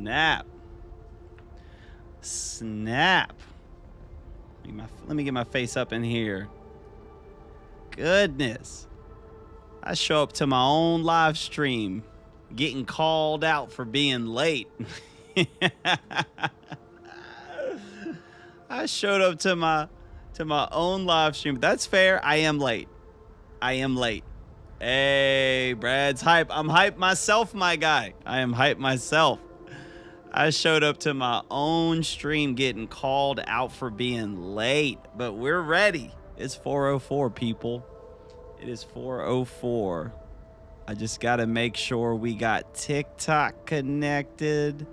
snap. Snap. Let me get my face up in here. Goodness. I show up to my own live stream getting called out for being late. I showed up to my own live stream. That's fair. I am late. Hey, Brad's hype. I'm hype myself, my guy. I am hype myself. I showed up to my own stream getting called out for being late, but we're ready. It's 4:04, people. It is 4:04. I just got to make sure we got TikTok connected,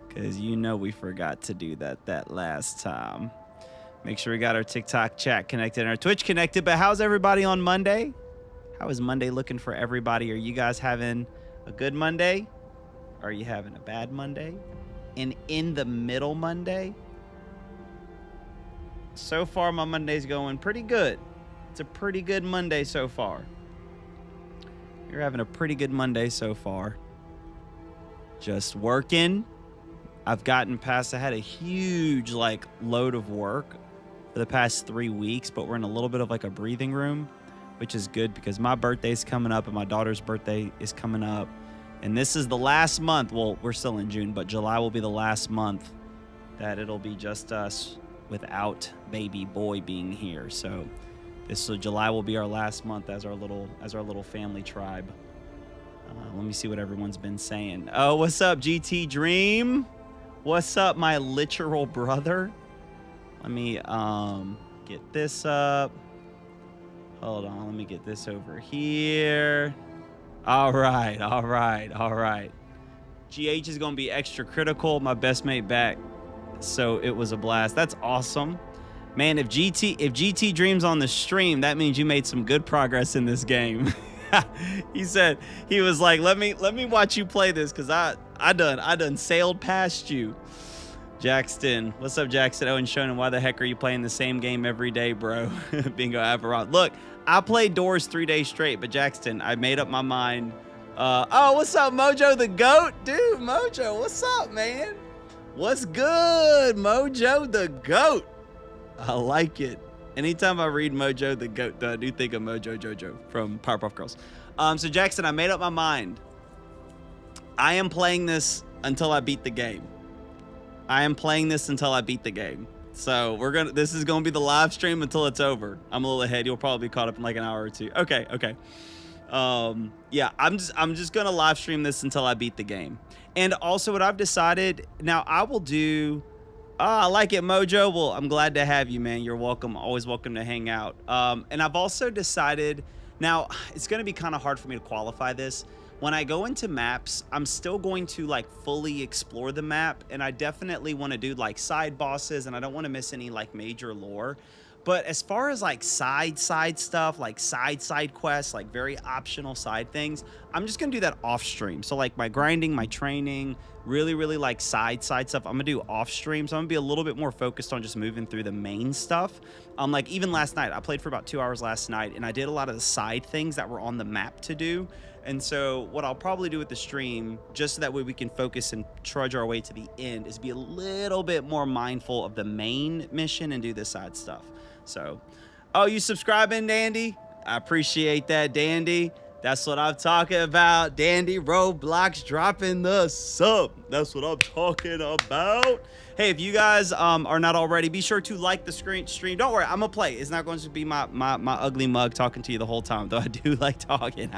because you know we forgot to do that last time. Make sure we got our TikTok chat connected and our Twitch connected. But how's everybody on Monday? How is Monday looking for everybody? Are you guys having a good Monday? Are you having a bad Monday? An in the middle Monday? So far, my Monday's going pretty good. It's a pretty good Monday so far. You're having a pretty good Monday so far. Just working. I've gotten past, I had a huge load of work for the past 3 weeks, but we're in a little bit of a breathing room, which is good because my birthday's coming up and my daughter's birthday is coming up. And this is the last month. Well, we're still in June, but July will be the last month that it'll be just us without baby boy being here. So July will be our last month as our little family tribe. Let me see what everyone's been saying. Oh, what's up, GT Dream? What's up, my literal brother? Let me get this up. Hold on, let me get this over here. All right. GH is gonna be extra critical. My best mate back, so it was a blast. That's awesome, man. If GT Dreams on the stream, that means you made some good progress in this game. He was like, let me watch you play this, because I done sailed past you. Jackson, what's up, Jackson? Oh, and Shonen, why the heck are you playing the same game every day, bro? Bingo Averron. Look, I played Doors 3 days straight, but Jackson, I made up my mind. Oh, what's up, Mojo the GOAT? Dude, Mojo, what's up, man? What's good, Mojo the GOAT? I like it. Anytime I read Mojo the GOAT, though, I do think of Mojo Jojo from Powerpuff Girls. So Jackson, I made up my mind. I am playing this until I beat the game. So this is gonna be the live stream until it's over. I'm a little ahead. You'll probably be caught up in like an hour or two. Okay. Yeah, I'm just gonna live stream this until I beat the game. And also what I've decided, now I will do, I like it, Mojo. Well, I'm glad to have you, man. You're welcome. Always welcome to hang out. And I've also decided, now it's gonna be kind of hard for me to qualify this. When I go into maps, I'm still going to fully explore the map, and I definitely want to do side bosses, and I don't want to miss any major lore. But as far as side stuff, side quests, very optional side things, I'm just gonna do that off stream. So my grinding, my training, really side stuff, I'm gonna do off stream. So I'm gonna be a little bit more focused on just moving through the main stuff. Even last night, I played for about 2 hours last night, and I did a lot of the side things that were on the map to do. And so what I'll probably do with the stream, just so that way we can focus and trudge our way to the end, is be a little bit more mindful of the main mission and do the side stuff. So, oh, you subscribing, Dandy? I appreciate that, Dandy. That's what I'm talking about. Dandy Roblox dropping the sub. That's what I'm talking about. Hey, if you guys are not already, be sure to like the stream. Don't worry, I'm gonna play. It's not going to be my ugly mug talking to you the whole time, though I do like talking.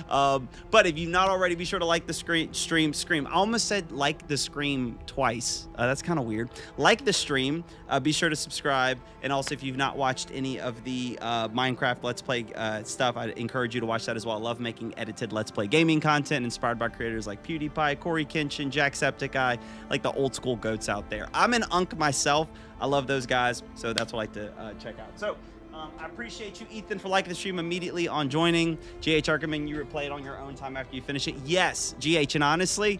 But if you've not already, be sure to like the stream. I almost said like the stream twice. That's kind of weird. Like the stream. Be sure to subscribe. And also, if you've not watched any of the Minecraft Let's Play stuff, I'd encourage you to watch that as well. I love making edited Let's Play gaming content inspired by creators like PewDiePie, Corey Kenshin, Jacksepticeye, like the old school goats out there. I'm an Unk myself. I love those guys, so that's what I like to check out. So I appreciate you, Ethan, for liking the stream immediately on joining. GH Arkerman, you replay it on your own time after you finish it. Yes, GH, and honestly,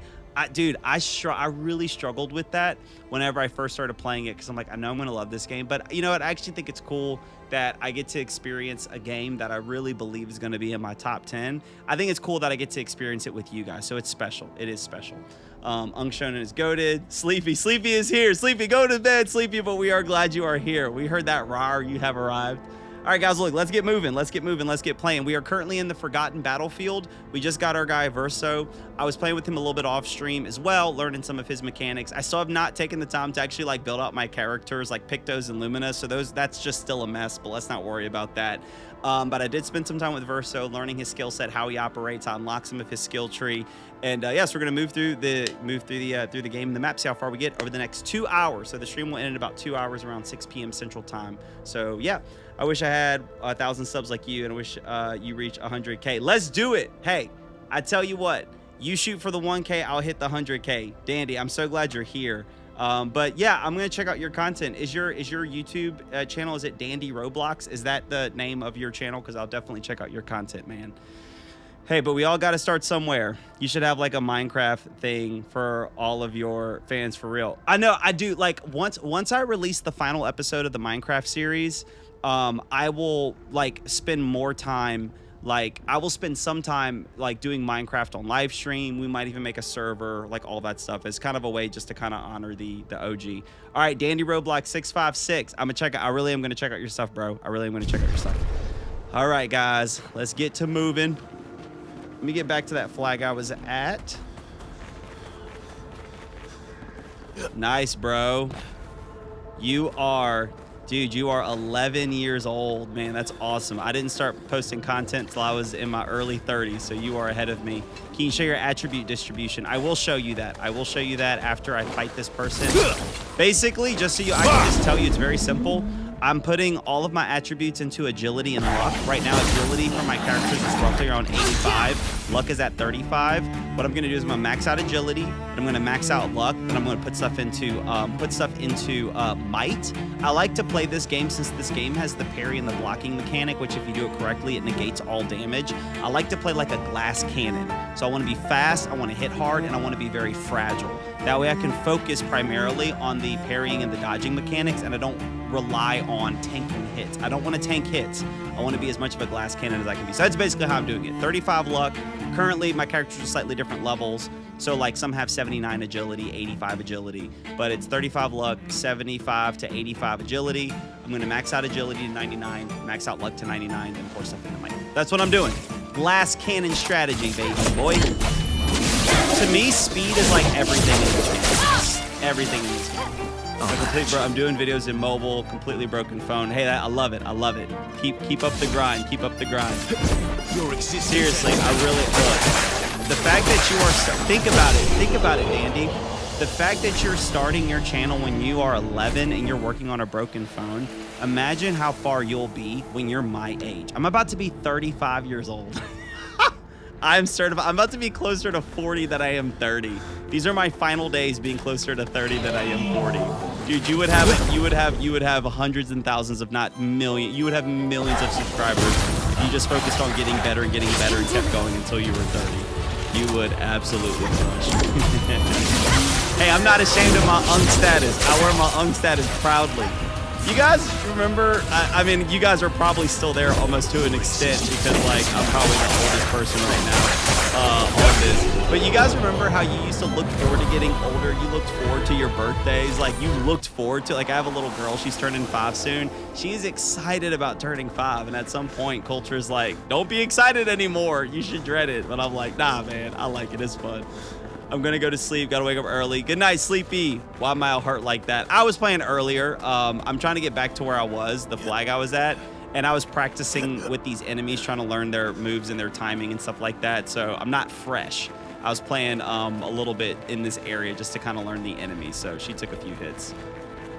Dude, I really struggled with that whenever I first started playing it because I'm like, I know I'm gonna love this game, but you know what? I actually think it's cool that I get to experience a game that I really believe is gonna be in my top 10. I think it's cool that I get to experience it with you guys, so it's special. It is special. Ung Shonen is goated. Sleepy is here. Sleepy, go to bed, Sleepy, but we are glad you are here. We heard that roar, you have arrived. All right, guys, look, let's get moving. Let's get playing. We are currently in the Forgotten Battlefield. We just got our guy Verso. I was playing with him a little bit off stream as well, learning some of his mechanics. I still have not taken the time to actually like build out my characters like Pictos and Lumina, so that's just still a mess, but let's not worry about that. But I did spend some time with Verso, learning his skill set, how he operates. I unlocked some of his skill tree, and yes, we're gonna move through the game and the map, see how far we get over the next 2 hours. So the stream will end in about 2 hours, around 6 p.m. Central Time. So yeah, I wish I had 1,000 subs like you, and I wish you reach 100K. Let's do it. Hey, I tell you what, you shoot for the 1K, I'll hit the 100K. Dandy, I'm so glad you're here. But yeah, I'm gonna check out your content. Is your YouTube channel, is it Dandy Roblox? Is that the name of your channel? Because I'll definitely check out your content, man. Hey, but we all got to start somewhere. You should have like a Minecraft thing for all of your fans, for real. I know, I do. Like once I release the final episode of the Minecraft series, I will like spend more time. Like I will spend some time like doing Minecraft on live stream. We might even make a server, like all that stuff. It's kind of a way just to kind of honor the OG. All right, Dandy Roblox 656. I'm gonna check out. I really am gonna check out your stuff, bro. I really am gonna check out your stuff. All right, guys, let's get to moving. Let me get back to that flag I was at. Nice, bro. You are, dude, you are 11 years old, man. That's awesome. I didn't start posting content till I was in my early 30s, so you are ahead of me. Can you show your attribute distribution? I will show you that. I will show you that after I fight this person. Basically, just so I can just tell you, it's very simple. I'm putting all of my attributes into agility and luck. Right now, agility for my characters is roughly around 85. Luck is at 35. What I'm gonna do is I'm gonna max out agility, and I'm gonna max out luck, and I'm gonna put stuff into might. I like to play this game since this game has the parry and the blocking mechanic, which if you do it correctly, it negates all damage. I like to play like a glass cannon. So I wanna be fast, I wanna hit hard, and I wanna be very fragile. That way I can focus primarily on the parrying and the dodging mechanics, and I don't rely on tanking hits. I don't want to tank hits. I want to be as much of a glass cannon as I can be. So that's basically how I'm doing it. 35 luck. Currently, my characters are slightly different levels. So like some have 79 agility, 85 agility, but it's 35 luck, 75 to 85 agility. I'm going to max out agility to 99, max out luck to 99, and pour stuff into might. That's what I'm doing. Glass cannon strategy, baby boy. To me, speed is like everything in this game. Everything in this game. I'm doing videos in mobile, completely broken phone. Hey, I love it. I love it. Keep up the grind. Keep up the grind. Seriously, I really look. The fact that you are think about it, Dandy. The fact that you're starting your channel when you are 11 and you're working on a broken phone. Imagine how far you'll be when you're my age. I'm about to be 35 years old. I'm certified. I'm about to be closer to 40 than I am 30. These are my final days being closer to 30 than I am 40. Dude, you would have hundreds and thousands, if not millions. You would have millions of subscribers. You just focused on getting better and kept going until you were 30. You would absolutely crush. Hey, I'm not ashamed of my Ung status. I wear my Ung status proudly. You guys remember, I mean, you guys are probably still there almost to an extent because, like, I'm probably the oldest person right now on this. But you guys remember how you used to look forward to getting older? You looked forward to your birthdays. Like, you looked forward to, like, I have a little girl. She's turning 5 soon. She's excited about turning 5. And at some point, culture's like, don't be excited anymore. You should dread it. But I'm like, nah, man, I like it. It's fun. I'm gonna go to sleep, gotta wake up early. Good night, Sleepy. Why am I all hurt like that? I was playing earlier. I'm trying to get back to where I was, the flag I was at, and I was practicing with these enemies, trying to learn their moves and their timing and stuff like that, so I'm not fresh. I was playing a little bit in this area just to kind of learn the enemies, so she took a few hits.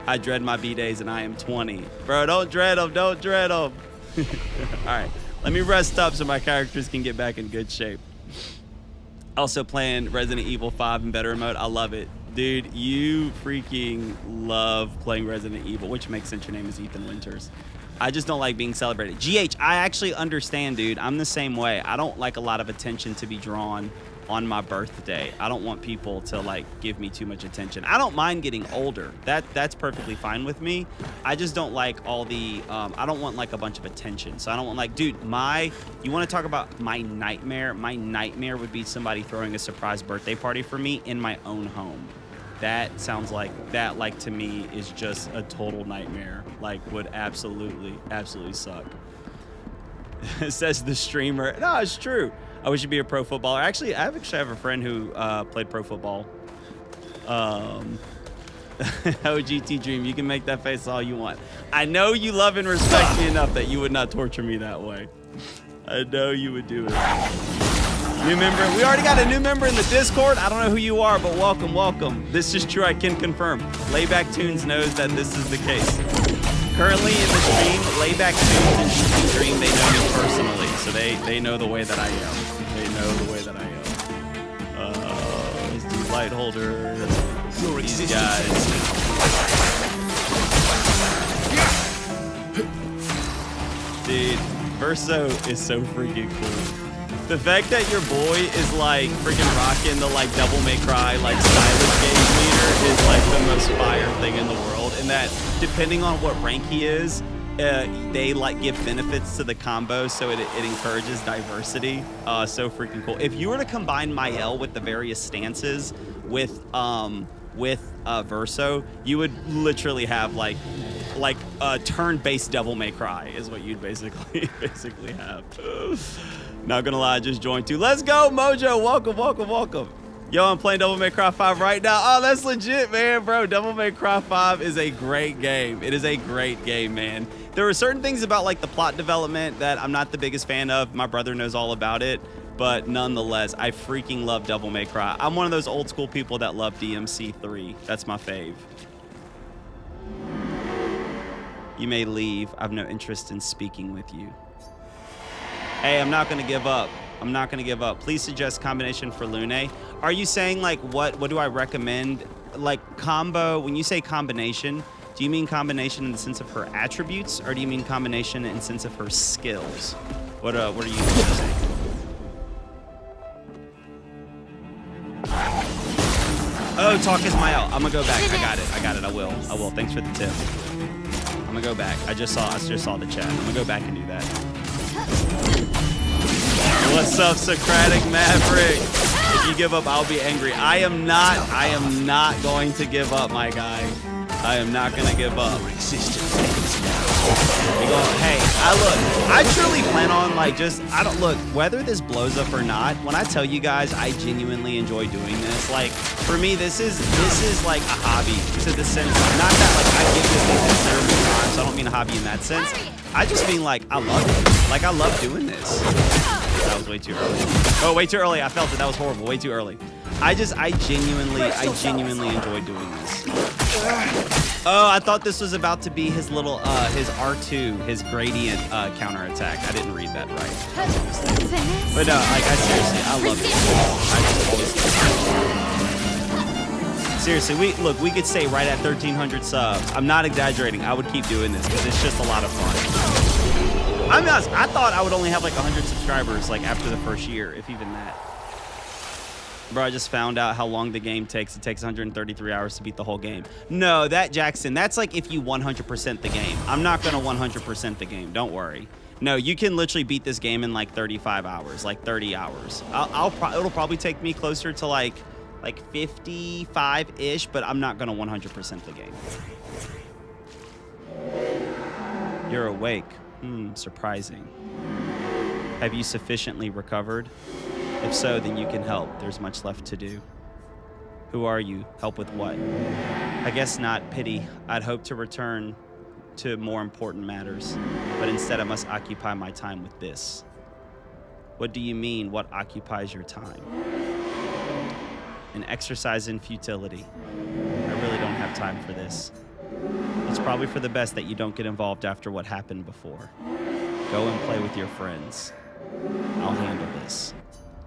I dread my B-days and I am 20. Bro, don't dread them, don't dread them. All right, let me rest up so my characters can get back in good shape. Also playing Resident Evil 5 in better mode. I love it. Dude, you freaking love playing Resident Evil, which makes sense. Your name is Ethan Winters. I just don't like being celebrated. GH, I actually understand, dude. I'm the same way. I don't like a lot of attention to be drawn on my birthday. I don't want people to like give me too much attention. I don't mind getting older. That's perfectly fine with me. I just don't like all the I don't want like a bunch of attention. So I don't want like, dude, you want to talk about my nightmare? My nightmare would be somebody throwing a surprise birthday party for me in my own home. That sounds like that, like, to me is just a total nightmare. Like, would absolutely suck. Says the streamer. No, it's true. I wish you'd be a pro footballer. Actually, I have a friend who played pro football. OGT Dream, you can make that face all you want. I know you love and respect me enough that you would not torture me that way. I know you would do it. New member. We already got a new member in the Discord. I don't know who you are, but welcome, welcome. This is true. I can confirm. Layback Tunes knows that this is the case. Currently in the stream, Layback Tunes and GT Dream, they know me personally, so they know the way that I am. They know the way that I am. Let's do light holder. These guys. Dude, Verso is so freaking cool. The fact that your boy is like freaking rocking the like Devil May Cry like stylish game leader is like the most fire thing in the world, and that depending on what rank he is, they like give benefits to the combo, so it encourages diversity. So freaking cool. If you were to combine Mael with the various stances with Verso, you would literally have like a turn-based Devil May Cry is what you'd basically have. Not gonna lie, I just joined too. Let's go, Mojo. Welcome, welcome, welcome. Yo, I'm playing Devil May Cry 5 right now. Oh, that's legit, man, bro. Devil May Cry 5 is a great game. It is a great game, man. There were certain things about like the plot development that I'm not the biggest fan of. My brother knows all about it, but nonetheless, I freaking love Devil May Cry. I'm one of those old school people that love DMC3. That's my fave. You may leave. I have no interest in speaking with you. Hey, I'm not gonna give up. I'm not gonna give up. Please suggest combination for Lune. Are you saying like what do I recommend? Like combo, when you say combination, do you mean combination in the sense of her attributes, or do you mean combination in the sense of her skills? What are you saying? Oh, talk is my out. I'm gonna go back. I got it. I will. Thanks for the tip. I'm gonna go back. I just saw the chat. I'm gonna go back and do that. What's up, Socratic Maverick? If you give up, I'll be angry. I am not going to give up, my guy. I am not gonna give up. Hey, I truly plan on like whether this blows up or not, when I tell you guys I genuinely enjoy doing this, like for me this is like a hobby to the sense, not that like I give this a considerable time, so I don't mean a hobby in that sense. I just mean like I love it. Like I love doing this. That was way too early. Oh, way too early. I felt it. That was horrible. Way too early. I genuinely enjoy doing this. Oh, I thought this was about to be his little, his R2, his gradient counterattack. I didn't read that right. But no, like, I seriously, I love it. I just always seriously, we could stay right at 1,300 subs. I'm not exaggerating. I would keep doing this because it's just a lot of fun. I'm honest, I thought I would only have like 100 subscribers like after the first year, if even that. Bro, I just found out how long the game takes. It takes 133 hours to beat the whole game. No, Jackson, that's like if you 100% the game. I'm not gonna 100% the game, don't worry. No, you can literally beat this game in like 35 hours, like 30 hours. It'll probably take me closer to like 55-ish, but I'm not gonna 100% the game. You're awake. Surprising. Have you sufficiently recovered? If so, then you can help. There's much left to do. Who are you? Help with what? I guess not pity. I'd hope to return to more important matters, but instead I must occupy my time with this. What do you mean, what occupies your time? An exercise in futility. I really don't have time for this. It's probably for the best that you don't get involved after what happened before. Go and play with your friends. I'll handle this.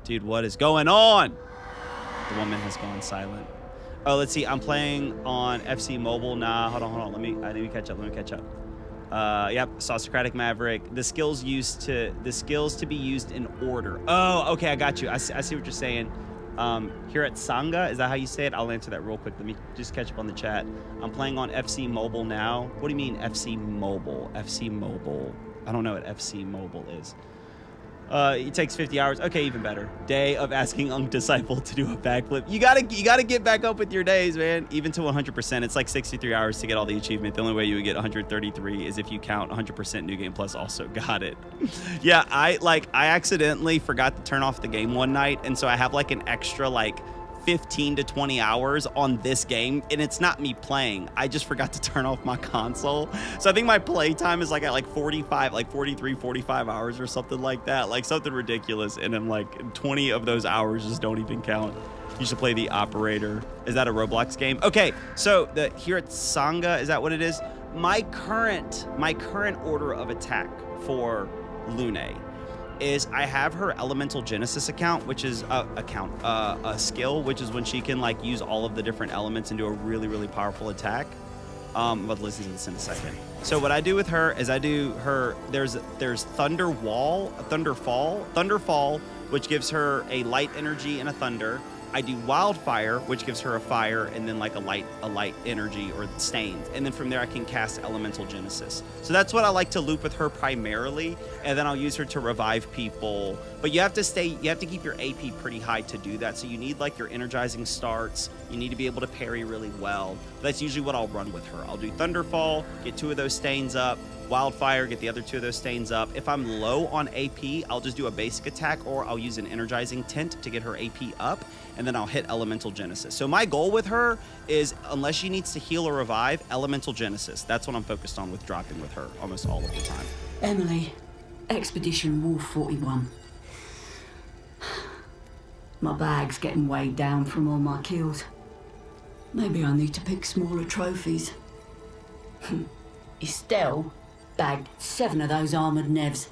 Dude, what is going on? The woman has gone silent. Oh, let's see. I'm playing on FC Mobile. Nah, hold on. I need to catch up. Yep, Saucercratic Maverick. The skills to be used in order. Oh, okay, I got you. I see what you're saying. Here at Sanga, is that how you say it? I'll answer that real quick. Let me just catch up on the chat. I'm playing on FC Mobile now. What do you mean FC Mobile? FC Mobile. I don't know what FC Mobile is. It takes 50 hours. Okay, even better. Day of asking Unk Disciple to do a backflip. You gotta get back up with your days, man. Even to 100%, it's like 63 hours to get all the achievement. The only way you would get 133 is if you count 100% New Game Plus also. Got it. Yeah, I accidentally forgot to turn off the game one night, and so I have like an extra like 15 to 20 hours on this game, and it's not me playing. I just forgot to turn off my console. So I think my play time is like at like 45, like 43, 45 hours or something like that, like something ridiculous. And then like 20 of those hours just don't even count. You should play the operator. Is that a Roblox game? Okay, so here at Sanga, is that what it is? My current order of attack for Lune is I have her Elemental Genesis account, which is a skill, which is when she can like use all of the different elements and do a really, really powerful attack. But listen to this in a second. So what I do with her is I do her, there's Thunderfall, which gives her a light energy and a thunder. I do Wildfire, which gives her a fire and then like a light energy or stains. And then from there I can cast Elemental Genesis. So that's what I like to loop with her primarily. And then I'll use her to revive people. But you have to keep your AP pretty high to do that. So you need like your energizing starts. You need to be able to parry really well. That's usually what I'll run with her. I'll do Thunderfall, get 2 of those stains up. Wildfire, get the other 2 of those stains up. If I'm low on AP, I'll just do a basic attack, or I'll use an energizing tint to get her AP up, and then I'll hit Elemental Genesis. So my goal with her is, unless she needs to heal or revive, Elemental Genesis. That's what I'm focused on with dropping with her almost all of the time. Emily, Expedition Wolf 41. My bag's getting weighed down from all my kills. Maybe I need to pick smaller trophies. Estelle bagged 7 of those armoured nevs.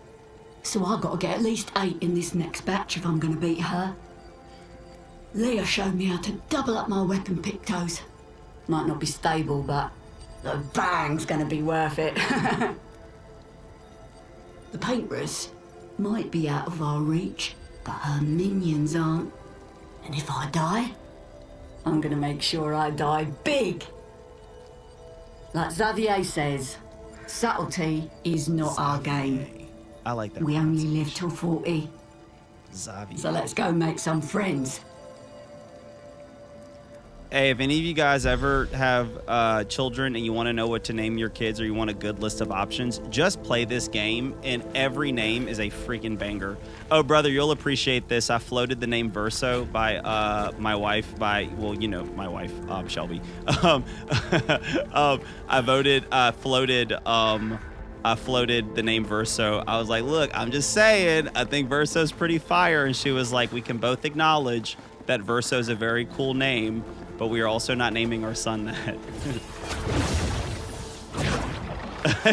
So I've got to get at least 8 in this next batch if I'm going to beat her. Leah showed me how to double up my weapon pictos. Might not be stable, but the bang's going to be worth it. The paintress might be out of our reach, but her minions aren't. And if I die, I'm going to make sure I die big. Like Xavier says, subtlety is not our game. I like that. We only live till 40. Xavier. So let's go make some friends. Hey, if any of you guys ever have children and you want to know what to name your kids, or you want a good list of options, just play this game, and every name is a freaking banger. Oh, brother, you'll appreciate this. I floated the name Verso by my wife, well, you know, my wife, Shelby. I floated the name Verso. I was like, look, I'm just saying, I think Verso's pretty fire. And she was like, we can both acknowledge that Verso's a very cool name, but we are also not naming our son that.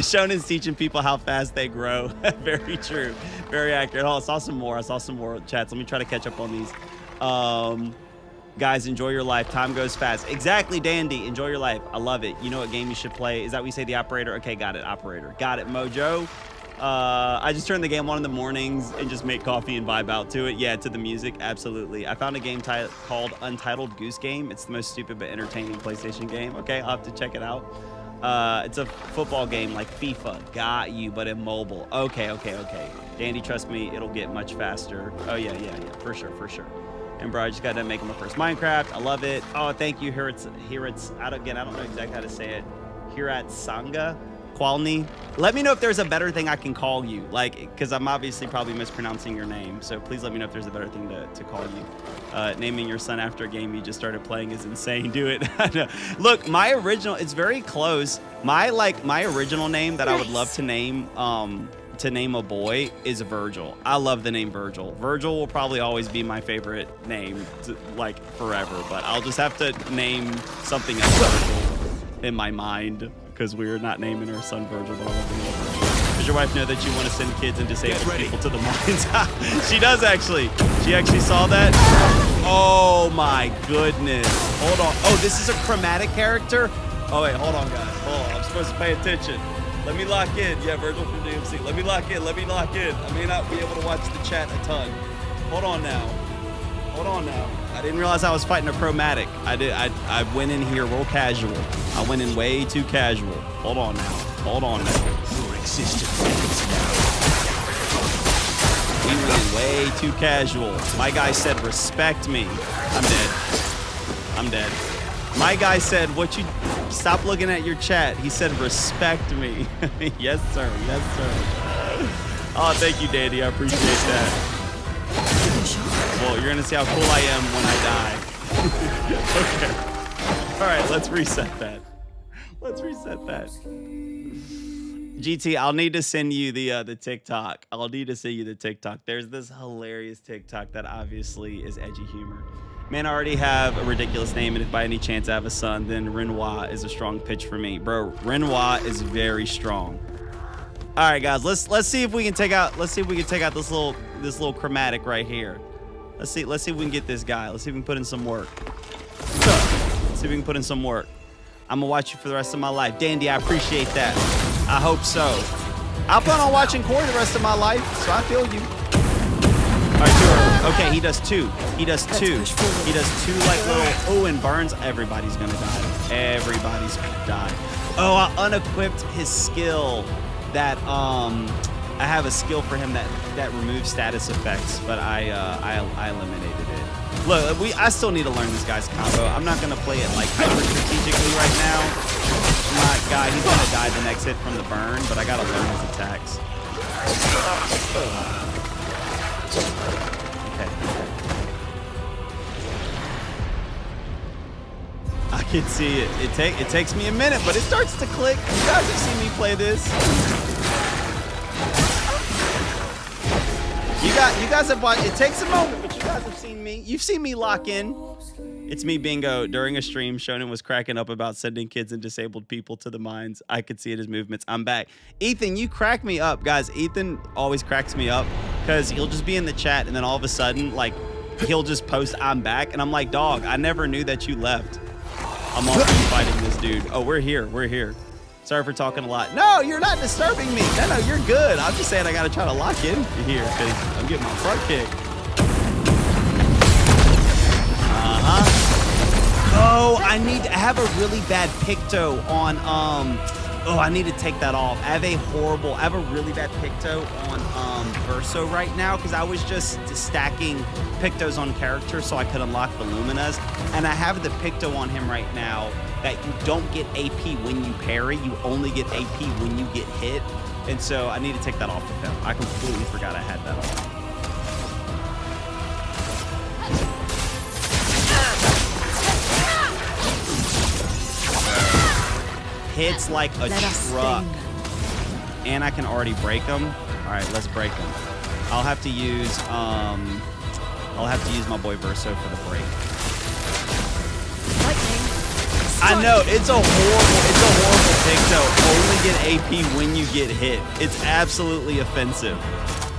Shonen's teaching people how fast they grow. Very true. Very accurate. Oh, I saw some more chats. Let me try to catch up on these. Guys, enjoy your life. Time goes fast. Exactly, Dandy. Enjoy your life. I love it. You know what game you should play? Is that we say the operator? Okay, got it. Operator. Got it, Mojo. I just turn the game on in the mornings and just make coffee and vibe out to it. Yeah, to the music. Absolutely. I found a game called Untitled Goose Game. It's the most stupid but entertaining PlayStation game. Okay, I'll have to check it out. It's a football game like FIFA. Got you, but in mobile. Okay. Dandy, trust me, it'll get much faster. Oh, yeah. For sure. And bro, I just got done making my first Minecraft. I love it. Oh, thank you. Here it's I don't know exactly how to say it. Here at Sanga. Qualny. Let me know if there's a better thing I can call you, like, because I'm obviously probably mispronouncing your name, so please let me know if there's a better thing to call you. Naming your son after a game you just started playing is insane. Do it. Look, my original, it's very close. My original name that I would love to name a boy is Virgil. I love the name Virgil. Virgil will probably always be my favorite name, like forever, but I'll just have to name something else Virgil in my mind, because we're not naming our son Virgil, but I love the name Virgil. Does your wife know that you want to send kids and disabled people to the mines? She does, actually. She actually saw that. Oh my goodness. Hold on. Oh, this is a chromatic character? Oh wait, hold on, guys. Hold on. I'm supposed to pay attention. Let me lock in. Yeah, Virgil from DMC. Let me lock in. Let me lock in. I may not be able to watch the chat a ton. Hold on now. Hold on now. I didn't realize I was fighting a chromatic. I went in here real casual. I went in way too casual. Hold on now. Hold on now. Your existence ends now. We went in way too casual. My guy said, respect me. I'm dead. I'm dead. My guy said, what you... Stop looking at your chat. He said, respect me. Yes, sir. Yes, sir. Oh, thank you, Dandy. I appreciate that. Well, you're going to see how cool I am when I die. Okay. All right, let's reset that. Let's reset that. GT, I'll need to send you the TikTok. I'll need to send you the TikTok. There's this hilarious TikTok that obviously is edgy humor. Man, I already have a ridiculous name, and if by any chance I have a son, then Renoir is a strong pitch for me. Bro, Renoir is very strong. All right, guys, let's see if we can take out this little chromatic right here. Let's see if we can get this guy. Let's see if we can put in some work. Let's see if we can put in some work. I'm gonna watch you for the rest of my life. Dandy, I appreciate that. I hope so. I plan on watching Corey the rest of my life, so I feel you. All right, okay, he does two. He does two. He does two like little, oh, and burns. Everybody's gonna die. Everybody's gonna die. Oh, I unequipped his skill that, I have a skill for him that removes status effects, but I eliminated it. Look, I still need to learn this guy's combo. I'm not gonna play it like hyper strategically right now. My guy, he's gonna die the next hit from the burn, but I gotta learn his attacks. Okay. I can see it. It takes me a minute, but it starts to click. You guys have seen me play this. You guys have watched. It takes a moment, but you guys have seen me. You've seen me lock in. It's me, Bingo. During a stream, Shonen was cracking up about sending kids and disabled people to the mines. I could see it, his movements. I'm back. Ethan, you crack me up, guys. Ethan always cracks me up because he'll just be in the chat and then all of a sudden, like, he'll just post, I'm back. And I'm like, dog, I never knew that you left. I'm also fighting this dude. Oh, we're here. We're here. Sorry for talking a lot. No, you're not disturbing me. No, you're good. I'm just saying I got to try to lock in here because I'm getting my front kick. Oh, I have a really bad Picto on, oh, I need to take that off. I have a really bad Picto on Verso right now because I was just stacking Pictos on characters so I could unlock the Luminas. And I have the Picto on him right now that you don't get AP when you parry. You only get AP when you get hit. And so I need to take that off of him. I completely forgot I had that on. Hits like a truck. And I can already break them. All right, let's break them. I'll have to use my boy Verso for the break. I know it's a horrible Picto. Only get AP when you get hit. It's absolutely offensive.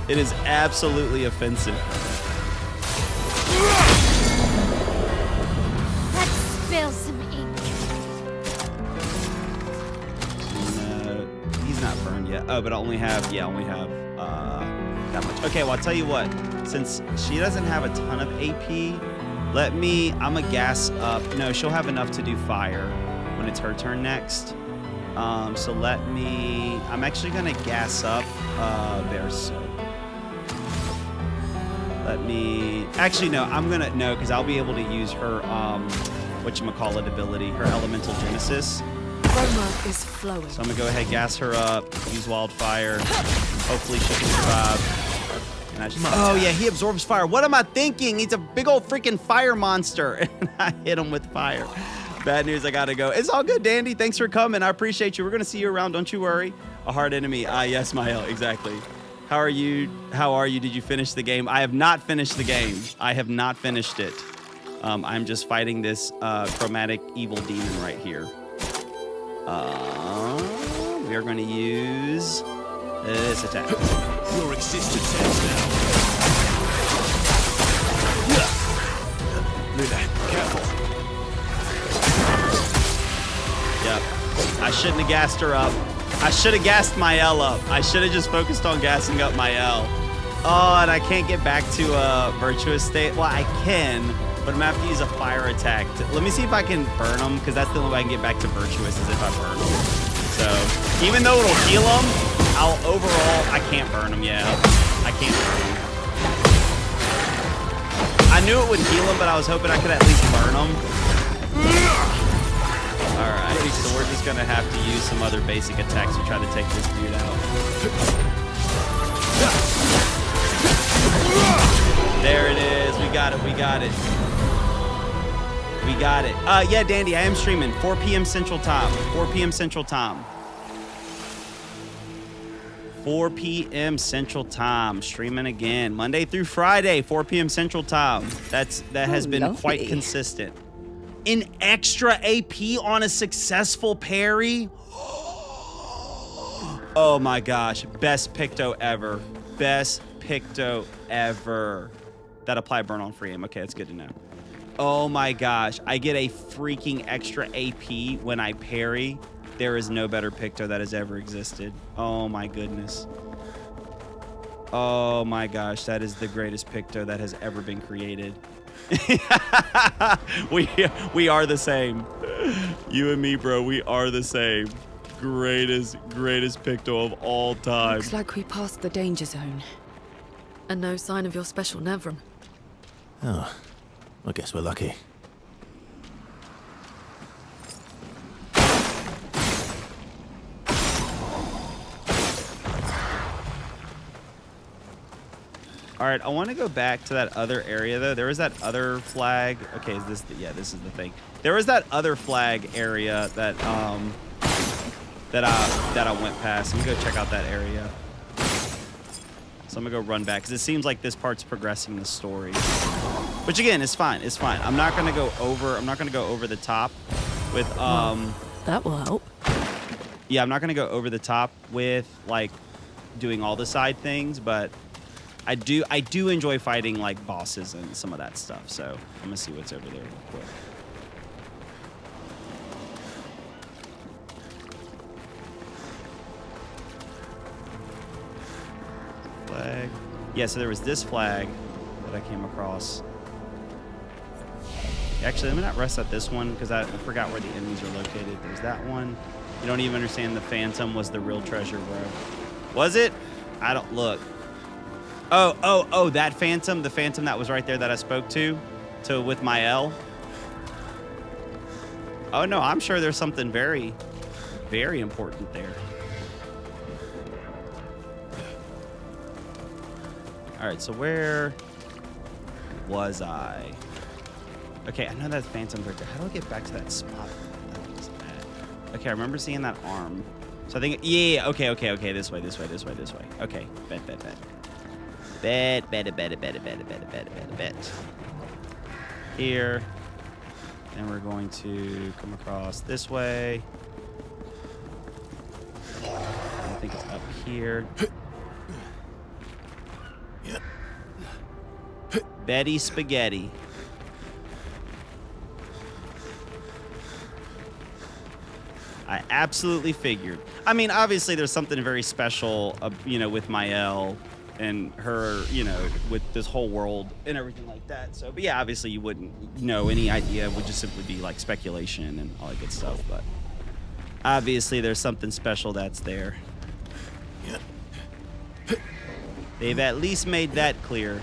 It is absolutely offensive. Let's spill some ink. No, he's not burned yet. Oh, but I only have that much. Okay, well, I'll tell you what. Since she doesn't have a ton of AP, I'm gonna gas up. No, she'll have enough to do fire when it's her turn next. So I'm actually gonna gas up Verso. Because I'll be able to use her, whatchamacallit ability, her Elemental Genesis. Chroma is flowing. So I'm gonna go ahead, gas her up, use Wildfire. Hopefully she can survive. Oh yeah, he absorbs fire. What am I thinking? He's a big old freaking fire monster. And I hit him with fire. Bad news, I gotta go. It's all good, Dandy. Thanks for coming. I appreciate you. We're gonna see you around, don't you worry. A hard enemy. Ah, yes, Mael, exactly. How are you? Did you finish the game? I have not finished the game. I have not finished it. I'm just fighting this chromatic evil demon right here. We are gonna use this attack. Your existence ends now. Luna, careful. Yep. I shouldn't have gassed her up. I should have gassed my L up. I should have just focused on gassing up my L. Oh, and I can't get back to virtuous state. Well, I can, but I'm gonna have to use a fire attack. Let me see if I can burn them, because that's the only way I can get back to virtuous is if I burn them. So even though it'll heal them, I can't burn them. Yeah, I can't burn them. I knew it would heal them, but I was hoping I could at least burn them. All right, so we're just gonna have to use some other basic attacks to try to take this dude out. There it is. We got it. We got it. We got it. Yeah, Dandy, I am streaming 4 p.m. Central Time. 4 p.m. Central Time. 4 p.m. Central Time. Streaming again. Monday through Friday, 4 p.m. Central Time. That has been quite consistent. An extra AP on a successful parry. Oh my gosh. Best Picto ever. Best Picto ever. That apply burn on free aim. Okay, that's good to know. Oh my gosh. I get a freaking extra AP when I parry. There is no better Picto that has ever existed. Oh my goodness. Oh my gosh. That is the greatest Picto that has ever been created. we are the same. You and me, bro, we are the same. Greatest Picto of all time. Looks like we passed the danger zone. And no sign of your special Nevron. Oh, I guess we're lucky. All right, I want to go back to that other area though. There was that other flag. Okay, is this yeah, this is the thing. There was that other flag area that that I went past. I'm gonna go check out that area. So I'm gonna go run back because it seems like this part's progressing the story. Which again, is fine. It's fine. I'm not gonna go over the top with that will help. Yeah, I'm not gonna go over the top with like doing all the side things, but I do enjoy fighting like bosses and some of that stuff. So I'm gonna see what's over there real quick. Flag. Yeah, so there was this flag that I came across. Actually, let me not rest at this one because I forgot where the enemies are located. There's that one. You don't even understand the Phantom was the real treasure, bro. Was it? I don't look. Oh, that Phantom, the Phantom that was right there that I spoke to with my L. Oh no, I'm sure there's something very, very important there. All right, so where was I? Okay, I know that Phantom's right there. How do I get back to that spot that was at? Okay, I remember seeing that arm. So I think, yeah, okay, this way. Okay, bet. Bet. Here. Then we're going to come across this way. I think it's up here. Betty Spaghetti. I absolutely figured. I mean, obviously there's something very special, with Mael and her, with this whole world and everything like that. So, but yeah, obviously you wouldn't know any idea. It would just simply be like speculation and all that good stuff. But obviously there's something special that's there. They've at least made that clear.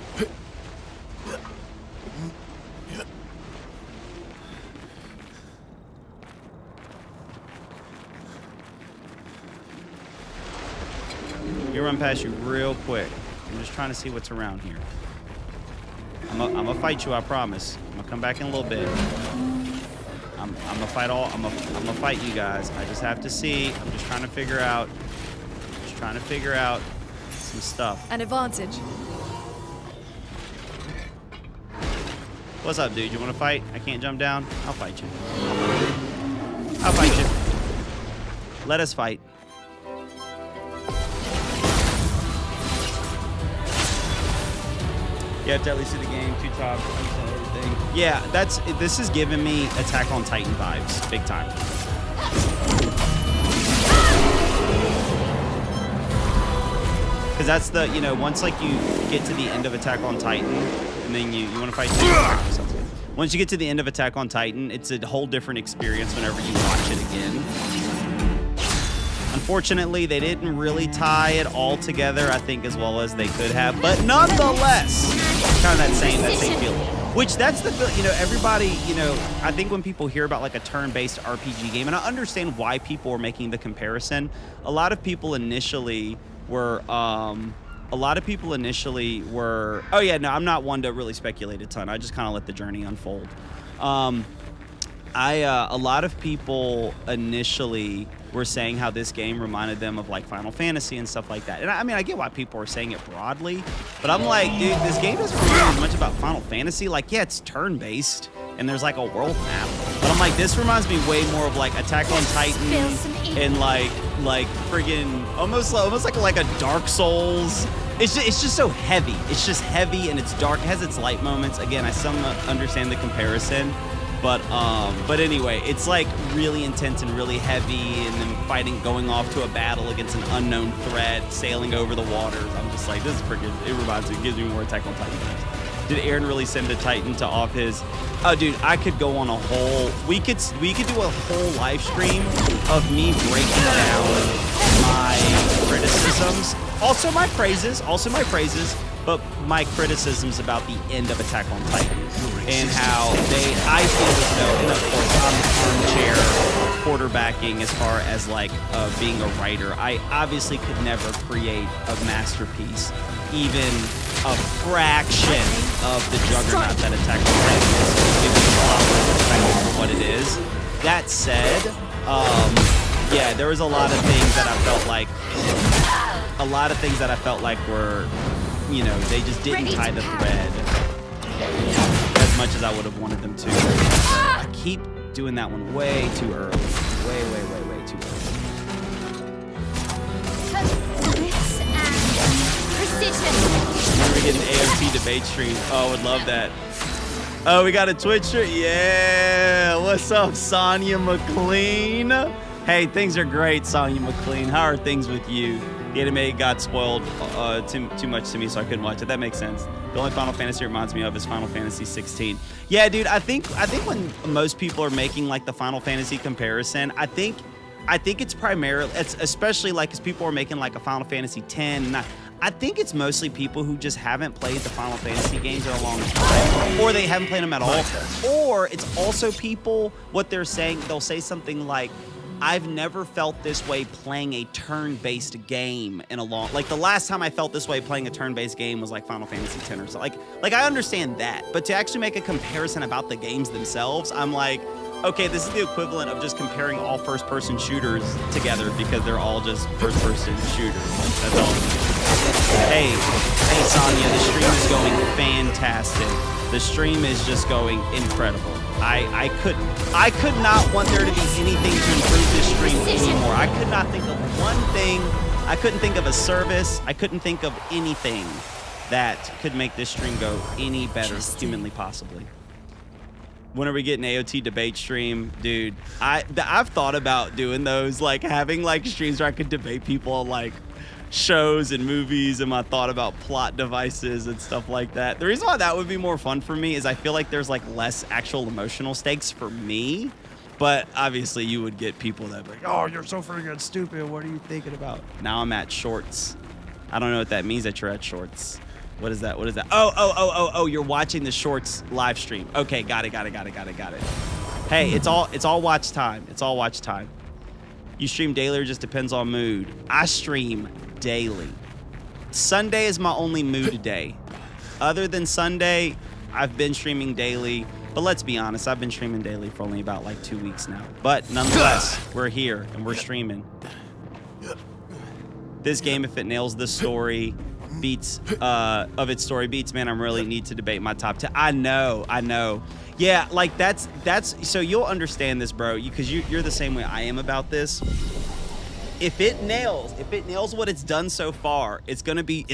I'll run past you real quick. I'm just trying to see what's around here. I'm gonna fight you, I promise. I'm gonna come back in a little bit. I'm gonna fight you guys. I just have to see. I'm just trying to figure out some stuff. An advantage. What's up, dude? You wanna fight? I can't jump down? I'll fight you. Let us fight. You have to at least see the game, 2 tops, everything. Yeah, this is giving me Attack on Titan vibes, big time. because that's the, you know, once like you get to the end of Attack on Titan, and then you want to fight. Sounds good. Once you get to the end of Attack on Titan, it's a whole different experience whenever you watch it again. Unfortunately, they didn't really tie it all together, I think, as well as they could have. But nonetheless, kind of that same feel. Which that's the, you know, everybody, you know, I think when people hear about like a turn-based RPG game, and I understand why people are making the comparison. A lot of people initially were, oh yeah, no, I'm not one to really speculate a ton. I just kind of let the journey unfold. A lot of people initially were saying how this game reminded them of like Final Fantasy and stuff like that. And I mean, I get why people are saying it broadly, but I'm like, dude, this game doesn't remind me as much about Final Fantasy. Like, yeah, it's turn-based and there's like a world map, but I'm like, this reminds me way more of like Attack on Titan and like friggin' almost like a Dark Souls. It's just so heavy. It's just heavy and it's dark. It has its light moments. Again, I somewhat understand the comparison. But anyway, it's like really intense and really heavy, and then going off to a battle against an unknown threat, sailing over the waters. I'm just like, this is freaking, it gives me more Attack on Titan vibes. Did Aaron really send a Titan to off his? Oh, dude, I could go on a whole, we could do a whole live stream of me breaking down my criticisms, also my praises, but my criticisms about the end of Attack on Titan and how I feel as though, and of course I'm armchair quarterbacking as far as like being a writer. I obviously could never create a masterpiece, even a fraction of the juggernaut that Attack on Titan is, to give you a lot more perspective for what it is. That said, yeah, there was a lot of things that I felt like were, you know, they just didn't tie the thread as much as I would have wanted them to. I keep doing that one way too early. Way too early. We're getting AOT debate stream. Oh, would love that. Oh, we got a Twitch stream. Yeah. What's up, Sonya McLean? Hey, things are great, Sonya McLean. How are things with you? The anime got spoiled too much to me, so I couldn't watch it. That makes sense. The only Final Fantasy it reminds me of is Final Fantasy 16. Yeah, dude, I think when most people are making like the Final Fantasy comparison, I think it's primarily, it's especially like as people are making like a Final Fantasy 10 and I think it's mostly people who just haven't played the Final Fantasy games in a long time, or they haven't played them at all, or it's also people, what they're saying, they'll say something like, I've never felt this way playing a turn-based game in a long, like the last time I felt this way playing a turn-based game was like Final Fantasy 10 or so. Like I understand that, but to actually make a comparison about the games themselves, I'm like, okay, this is the equivalent of just comparing all first-person shooters together because they're all just first-person shooters. That's all. Hey, Sonya, the stream is going fantastic. The stream is just going incredible. I could not want there to be anything to improve this stream anymore. I could not think of one thing. I couldn't think of a service. I couldn't think of anything that could make this stream go any better humanly possibly. When are we getting AOT debate stream? Dude, I've thought about doing those, like having like streams where I could debate people on like shows and movies and my thought about plot devices and stuff like that. The reason why that would be more fun for me is I feel like there's like less actual emotional stakes for me, but obviously you would get people that be like, oh, you're so freaking stupid, what are you thinking about? Now I'm at shorts. I don't know what that means that you're at shorts. What is that? Oh, you're watching the shorts live stream. Okay, got it. Hey, it's all watch time. It's all watch time. You stream daily or just depends on mood? I stream daily. Sunday is my only mood day. Other than Sunday, I've been streaming daily. But let's be honest, I've been streaming daily for only about like 2 weeks now. But nonetheless, we're here and we're streaming. This game, if it nails the story, beats man, I really need to debate my top 10. I know. Yeah, like that's so you'll understand this, bro, because you're the same way I am about this. If it nails what it's done so far, it's gonna be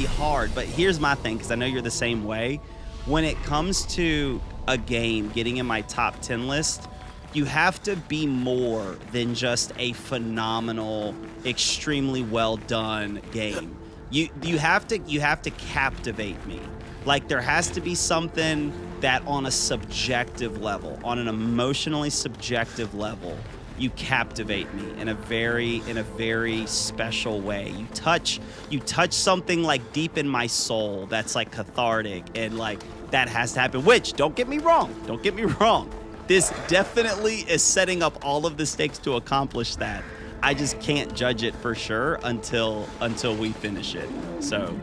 hard. But here's my thing, because I know you're the same way. When it comes to a game getting in my top 10 list, you have to be more than just a phenomenal, extremely well done game. You have to captivate me. Like, there has to be something that on a subjective level, on an emotionally subjective level, you captivate me in a very special way. You touch something like deep in my soul that's like cathartic, and like that has to happen. Which, don't get me wrong. This definitely is setting up all of the stakes to accomplish that. I just can't judge it for sure until we finish it. So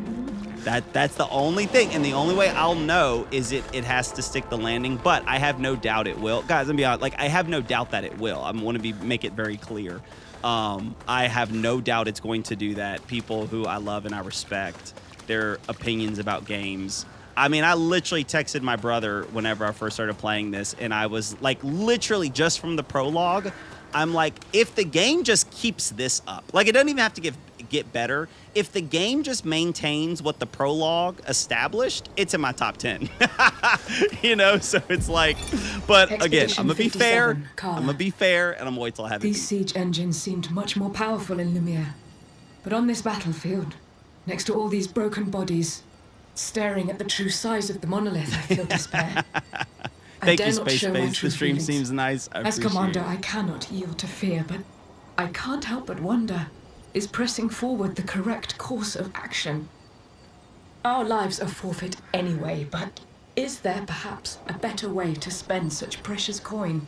that's the only thing, and the only way I'll know is it has to stick the landing. But I have no doubt it will, guys. I'm be honest, like, I have no doubt that it will. I want to make it very clear. I have no doubt it's going to do that. People who I love and I respect their opinions about games. I mean, I literally texted my brother whenever I first started playing this, and I was like, literally just from the prologue, I'm like, if the game just keeps this up, like, it doesn't even have to get better. If the game just maintains what the prologue established, it's in my top 10. You know, so it's like, but again, I'm gonna be fair. And I'm gonna wait till I have it. These siege engines seemed much more powerful in Lumiere, but on this battlefield, next to all these broken bodies, staring at the true size of the monolith, I feel despair. Thank you, Space. The stream seems nice. As commander, I cannot yield to fear, but I can't help but wonder, is pressing forward the correct course of action? Our lives are forfeit anyway, but is there perhaps a better way to spend such precious coin?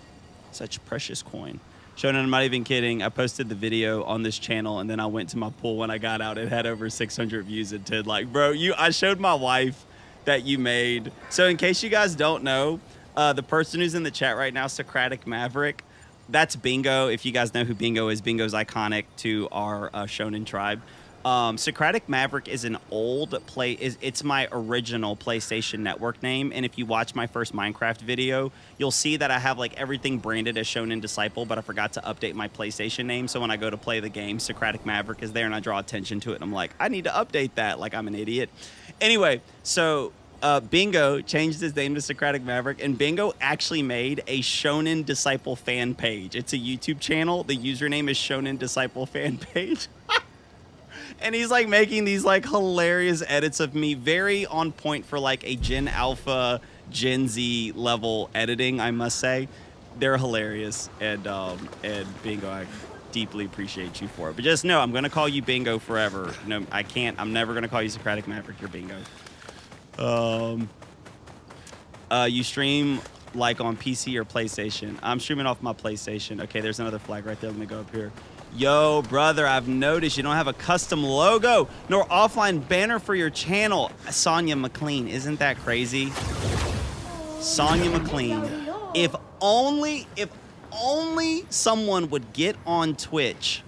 Such precious coin. Shonen, I'm not even kidding. I posted the video on this channel, and then I went to my pool when I got out. It had over 600 views. It did, like, bro, I showed my wife that you made. So in case you guys don't know, the person who's in the chat right now, Socratic Maverick, that's Bingo. If you guys know who Bingo is, Bingo's iconic to our Shonen tribe. Socratic Maverick is an old it's my original PlayStation Network name, and if you watch my first Minecraft video, you'll see that I have like everything branded as Shonen Disciple, but I forgot to update my PlayStation name, so when I go to play the game, Socratic Maverick is there, and I draw attention to it, and I'm like, I need to update that, like I'm an idiot. Anyway, so Bingo changed his name to Socratic Maverick, and Bingo actually made a Shonen Disciple fan page. It's a YouTube channel. The username is Shonen Disciple fan page. And he's like making these like hilarious edits of me, very on point for like a Gen Alpha, Gen Z level editing, I must say. They're hilarious, and Bingo, I deeply appreciate you for it. But just know, I'm gonna call you Bingo forever. No, I can't. I'm never gonna call you Socratic Maverick. You're Bingo. You stream like on PC or PlayStation? I'm streaming off my PlayStation. Okay, there's another flag right there. Let me go up here. Yo, brother, I've noticed you don't have a custom logo nor offline banner for your channel. Sonia McLean, isn't that crazy? Sonia McLean. If only someone would get on Twitch,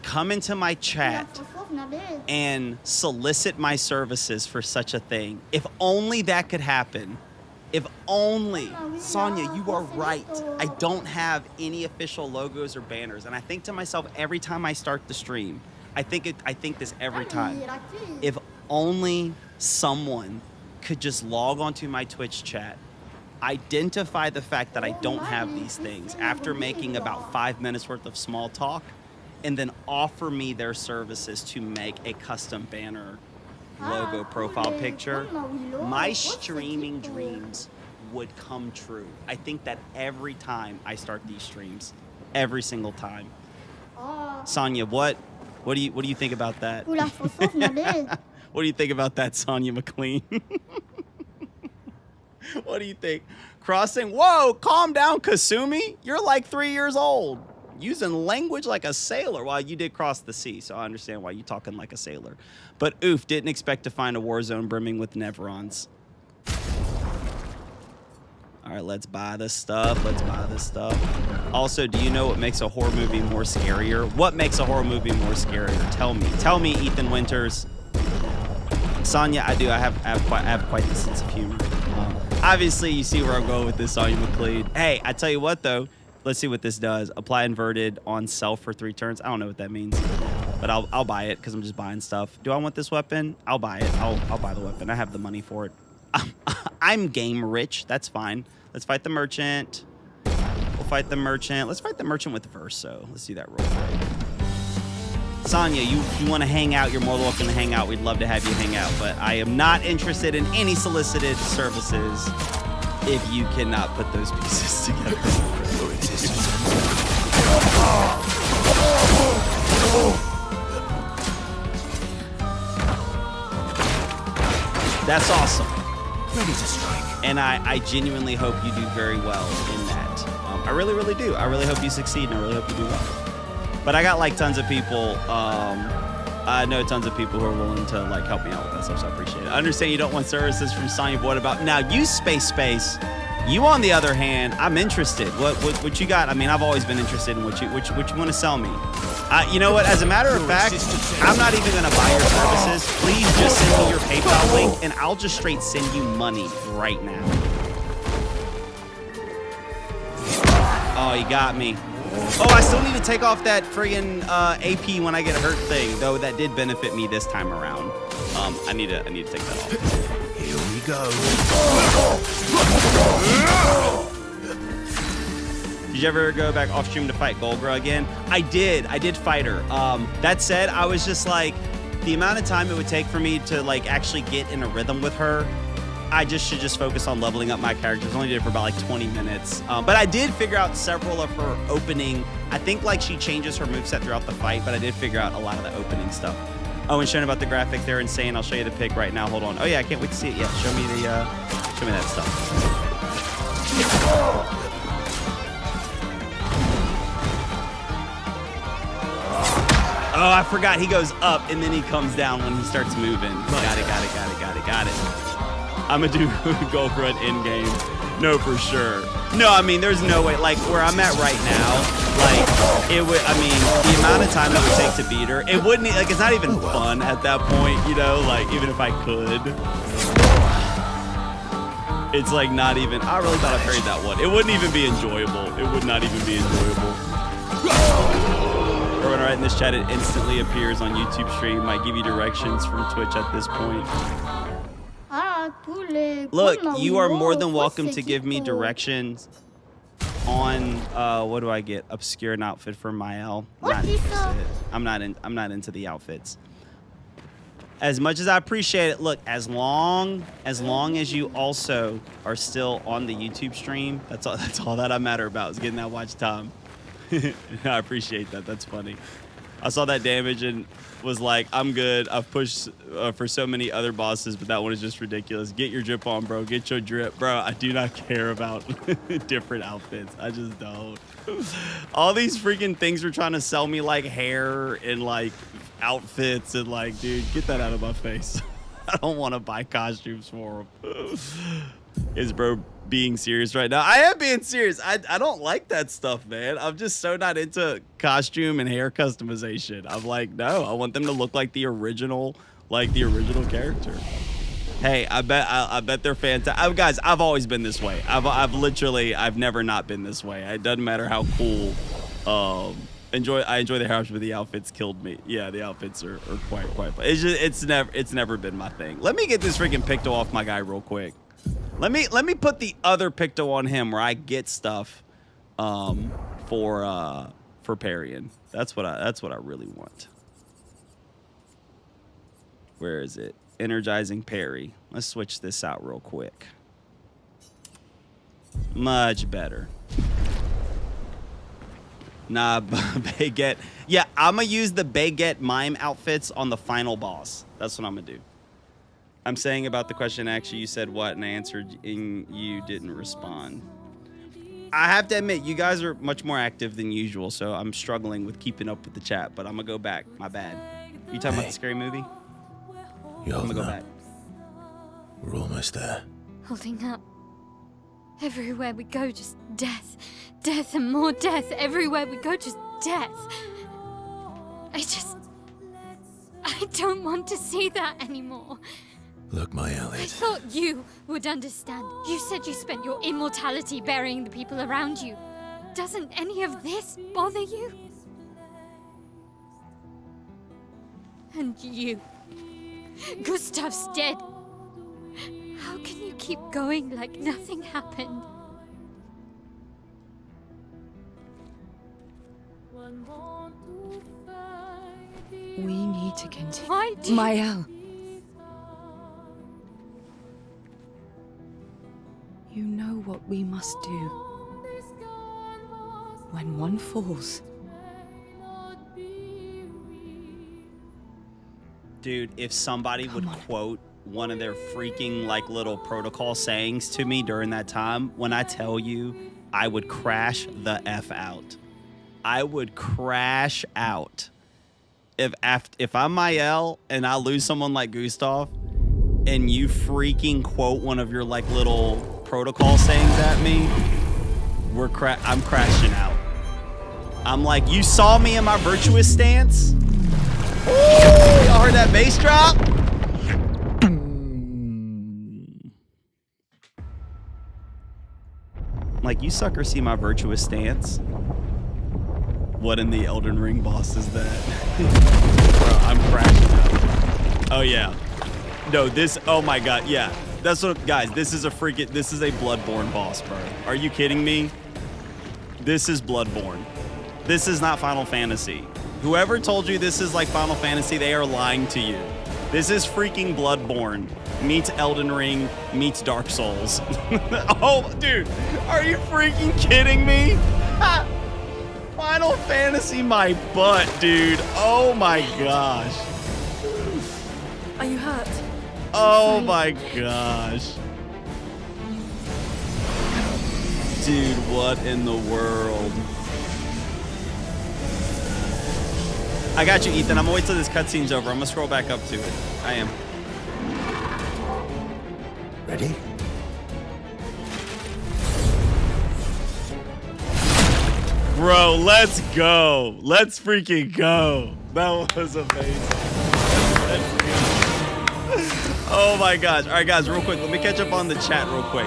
come into my chat, and solicit my services for such a thing. If only that could happen. If only. Sonia, you are right. I don't have any official logos or banners, and I think to myself every time I start the stream, I think this every time. If only someone could just log onto my Twitch chat, identify the fact that I don't have these things after making about 5 minutes worth of small talk, and then offer me their services to make a custom banner, logo, profile picture, my streaming dreams would come true. I think that every time I start these streams, every single time. Sonia, what do you think about that? What do you think about that, Sonia McLean? What do you think? Crossing, whoa, calm down, Kasumi. You're like 3 years old. Using language like a sailor. Well, you did cross the sea, so I understand why you're talking like a sailor. But oof, didn't expect to find a war zone brimming with Nevrons. All right, let's buy this stuff. Also, do you know what makes a horror movie more scarier? What makes a horror movie more scarier? Tell me, Ethan Winters. Sonia, I do. I have quite the sense of humor. Obviously, you see where I'm going with this, Sonia McLean. Hey, I tell you what, though. Let's see what this does. Apply inverted on self for 3 turns. I don't know what that means, but I'll buy it because I'm just buying stuff. Do I want this weapon? I'll buy it. I'll buy the weapon. I have the money for it. I'm game rich. That's fine. Let's fight the merchant. We'll fight the merchant. Let's fight the merchant with Verso. Let's do that real quick. Sonya, you want to hang out, you're more than welcome to hang out. We'd love to have you hang out, but I am not interested in any solicited services if you cannot put those pieces together. That's awesome. Ready to strike. And I genuinely hope you do very well in that. I really, really do. I really hope you succeed, and I really hope you do well. But I got like tons of people. I know tons of people who are willing to like help me out with that stuff, so I appreciate it. I understand you don't want services from Sonya, but what about now? You Space. You, on the other hand, I'm interested. What you got? I mean, I've always been interested in what you want to sell me. You know what? As a matter of fact, I'm not even gonna buy your services. Please just send me your PayPal link, and I'll just straight send you money right now. Oh, you got me. Oh, I still need to take off that friggin' AP when I get hurt thing, though that did benefit me this time around. I need to take that off. Here we go. Did you ever go back off stream to fight Golgra again? I did fight her. That said, I was just like, the amount of time it would take for me to like actually get in a rhythm with her, I should just focus on leveling up my characters. Only did it for about like 20 minutes. But I did figure out several of her opening. I think like she changes her moveset throughout the fight, but I did figure out a lot of the opening stuff. Oh, and showing about the graphics, they're insane. I'll show you the pic right now. Hold on. Oh yeah, I can't wait to see it. Yeah, show me that stuff. Oh, I forgot he goes up and then he comes down when he starts moving. Got it. I'm gonna do Golgra in game. No, for sure. No, I mean, there's no way. Like where I'm at right now, like it would. I mean, the amount of time it would take to beat her, it wouldn't. Like it's not even fun at that point, you know. Like even if I could, it's like not even. I really thought I parried that one. It wouldn't even be enjoyable. It would not even be enjoyable. Or when I write in this chat, it instantly appears on YouTube stream. Might give you directions from Twitch at this point. Look, you are more than welcome to give me directions on what do I get? Obscure an outfit for Mael. Not interested. I'm not into the outfits. As much as I appreciate it, look, as long as you also are still on the YouTube stream, that's all that I matter about is getting that watch time. I appreciate that. That's funny. I saw that damage and was like, I'm good. I've pushed for so many other bosses, but that one is just ridiculous. Get your drip on, bro. Get your drip. Bro, I do not care about different outfits. I just don't. All these freaking things were trying to sell me like hair and like outfits and like, dude, get that out of my face. I don't want to buy costumes for them. Is bro being serious right now? I am being serious. I don't like that stuff, man. I'm just so not into costume and hair customization. I'm like, no, I want them to look like the original character. Hey, I bet they're fantastic. Guys, I've always been this way. I've never not been this way. It doesn't matter how cool. I enjoy the hair, but the outfits killed me. Yeah, the outfits are quite. It's never been my thing. Let me get this freaking Picto off my guy real quick. Let me put the other Picto on him where I get stuff for parrying. That's what I really want. Where is it? Energizing parry. Let's switch this out real quick. Much better. Nah, Baguette. Yeah, I'm gonna use the Baguette mime outfits on the final boss. That's what I'm gonna do. I'm saying about the question, actually, you said what, and I answered, and you didn't respond. I have to admit, you guys are much more active than usual, so I'm struggling with keeping up with the chat, but I'm gonna go back. My bad. You talking about the scary movie? I'm gonna go back. We're almost there. Holding up. Everywhere we go, just death. Death and more death. Everywhere we go, just death. I don't want to see that anymore. Look, my I Elliot. thought you would understand. You said you spent your immortality burying the people around you. Doesn't any of this bother you? And you. Gustav's dead. How can you keep going like nothing happened? We need to continue. Why do Mael. You know what we must do. When one falls. Dude, if somebody would quote one of their freaking like little protocol sayings to me during that time, when I tell you, I would crash the F out. I would crash out. If I'm Mael and I lose someone like Gustav and you freaking quote one of your like little protocol sayings at me, I'm crashing out. I'm like, you saw me in my virtuous stance? Ooh, y'all heard that bass drop? Like, you suckers see my virtuous stance? What in the Elden Ring boss is that? Bro, I'm crashing out. Oh, yeah. No, oh my god, yeah. That's what, guys, this is a Bloodborne boss, bro. Are you kidding me? This is Bloodborne. This is not Final Fantasy. Whoever told you this is like Final Fantasy, they are lying to you. This is freaking Bloodborne meets Elden Ring meets Dark Souls. Oh, dude, are you freaking kidding me? Final Fantasy my butt, dude. Oh my gosh. Are you hurt? Oh my gosh. Dude, what in the world? I got you, Ethan. I'm gonna wait till this cutscene's over. I'm gonna scroll back up to it. I am. Ready? Bro, let's go. Let's freaking go. That was amazing. Oh my gosh. All right, guys, real quick. Let me catch up on the chat real quick.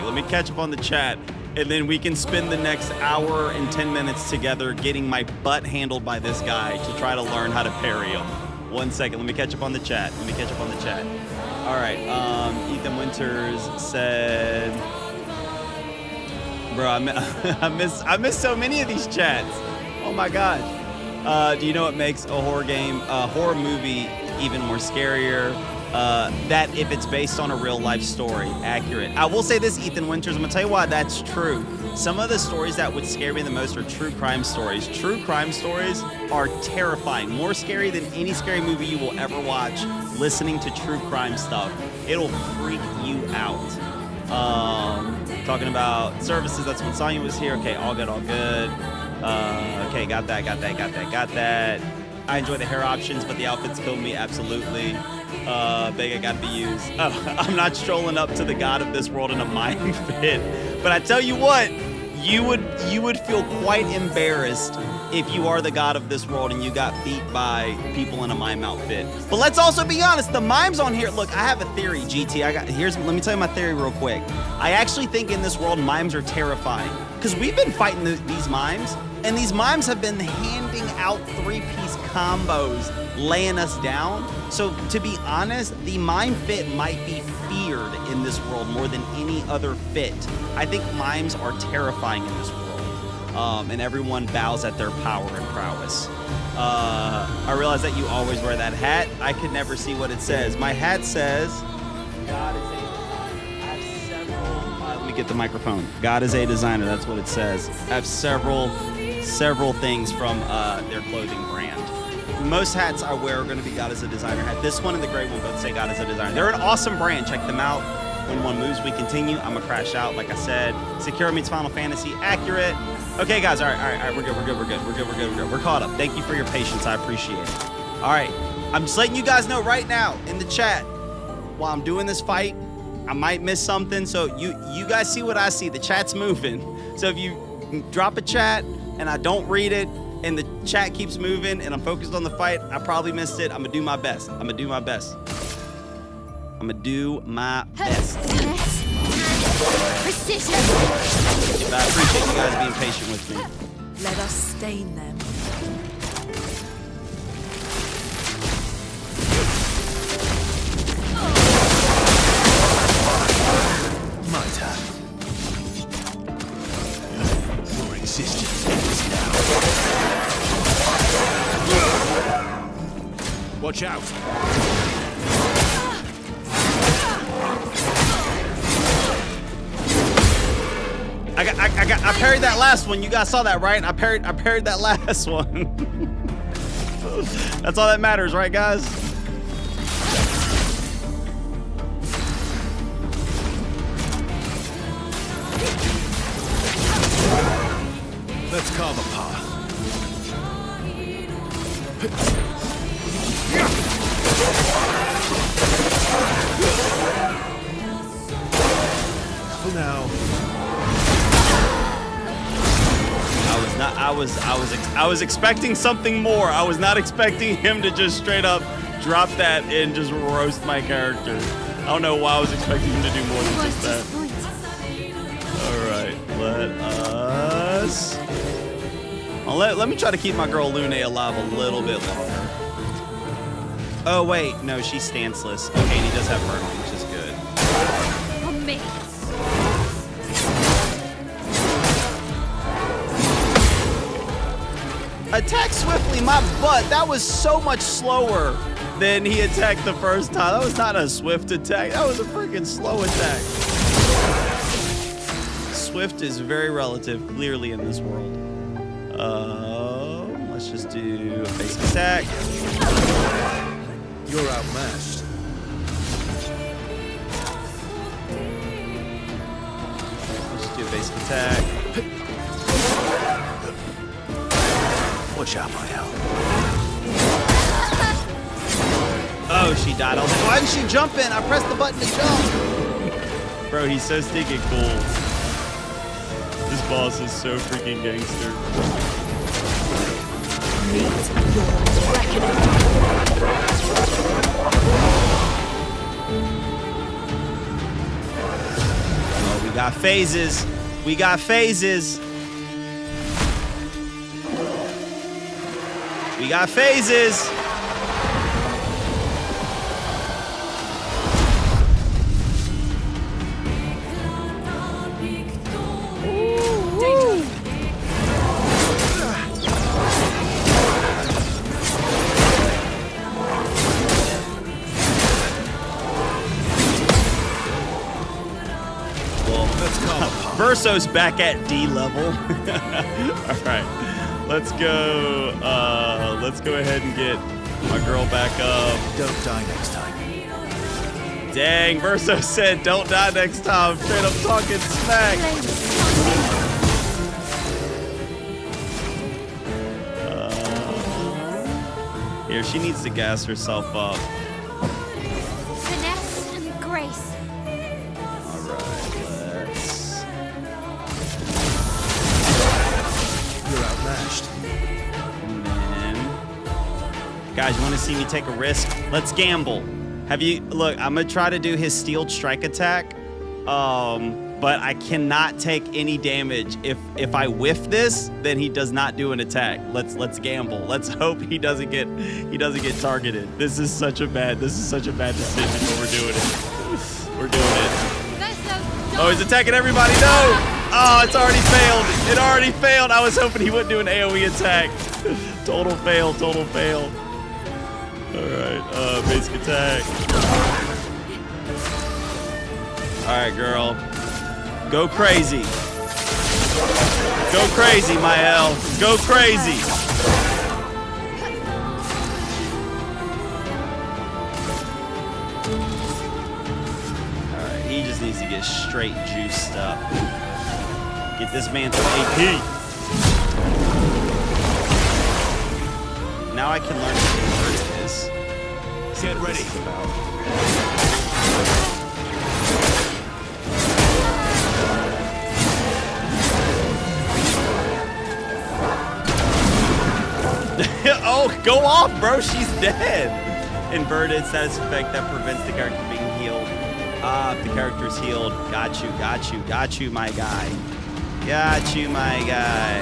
And then we can spend the next hour and 10 minutes together getting my butt handled by this guy to try to learn how to parry him. 1 second. Let me catch up on the chat. All right. Ethan Winters said, bro, I miss so many of these chats. Oh my gosh. Do you know what makes a horror movie even more scarier? That if it's based on a real life story, accurate. I will say this, Ethan Winters, I'm gonna tell you why that's true. Some of the stories that would scare me the most are true crime stories. True crime stories are terrifying, more scary than any scary movie you will ever watch. Listening to true crime stuff, it'll freak you out. Talking about services, that's when Sonya was here. Okay, all good. Okay, got that. I enjoy the hair options, but the outfits killed me, absolutely. Vega gotta be used. I'm not strolling up to the god of this world in a mime fit, but I tell you what, you would feel quite embarrassed if you are the god of this world and you got beat by people in a mime outfit. But let's also be honest, the mimes on here, look, I have a theory, GT. Let me tell you my theory real quick. I actually think in this world, mimes are terrifying because we've been fighting these mimes, and these mimes have been handing out 3-piece combos, laying us down. So to be honest, the mime fit might be feared in this world more than any other fit. I think mimes are terrifying in this world, and everyone bows at their power and prowess. I realize that you always wear that hat. I could never see what it says. My hat says, God is a designer. I have several, let me get the microphone. God is a designer, that's what it says. I have several things from their clothing brand. Most hats I wear are going to be God is a designer hat. This one and the gray one both say God is a designer. They're an awesome brand. Check them out. When one moves, we continue. I'm going to crash out, like I said. Secure meets Final Fantasy. Accurate. Okay, guys. All right. We're good. We're caught up. Thank you for your patience. I appreciate it. All right. I'm just letting you guys know right now in the chat, while I'm doing this fight, I might miss something. So you guys see what I see. The chat's moving. So if you drop a chat and I don't read it, and the chat keeps moving, and I'm focused on the fight, I probably missed it. I'm gonna do my best. But I appreciate you guys being patient with me. Let us stain them. My turn. Your existence ends now. I parried that last one. You guys saw that, right? I parried that last one. That's all that matters, right, guys? Let's carve a path. For now. I was expecting something more. I was not expecting him to just straight up drop that and just roast my character. I don't know why I was expecting him to do more than just that. Alright, let me try to keep my girl Lune alive a little bit longer. Oh wait, no, she's stanceless. Okay, and he does have burning, which is good. For me. Attack swiftly, my butt. That was so much slower than he attacked the first time. That was not a swift attack. That was a freaking slow attack. Swift is very relative, clearly, in this world. Let's just do a basic attack. You're outmatched. Let's just do a basic attack. Watch out, my hell. Oh, she died. I was like, why didn't she jump in? I pressed the button to jump. Bro, he's so stinking cool. This boss is so freaking gangster. Oh, we got phases. We got phases. We got phases. Verso's back at D level. All right, let's go ahead and get my girl back up. Don't die next time. Dang, Verso said don't die next time. Straight up talking smack. Here, she needs to gas herself up. Finesse and grace. Guys, you want to see me take a risk? Let's gamble. Look, I'm going to try to do his steeled strike attack. But I cannot take any damage. If I whiff this, then he does not do an attack. Let's gamble. Let's hope he doesn't get targeted. This is such a bad decision, but we're doing it. We're doing it. Oh, he's attacking everybody. No! Oh, it's already failed. It already failed. I was hoping he wouldn't do an AoE attack. Total fail, total fail. Alright, basic attack. Alright, girl. Go crazy. Go crazy, my L. Go crazy. Alright, he just needs to get straight juiced up. Get this man some AP. Now I can learn what convert is. Get ready. Oh, go off, bro. She's dead. Inverted status effect that prevents the character from being healed. If the character's healed. Got you, my guy. Got you, my guy.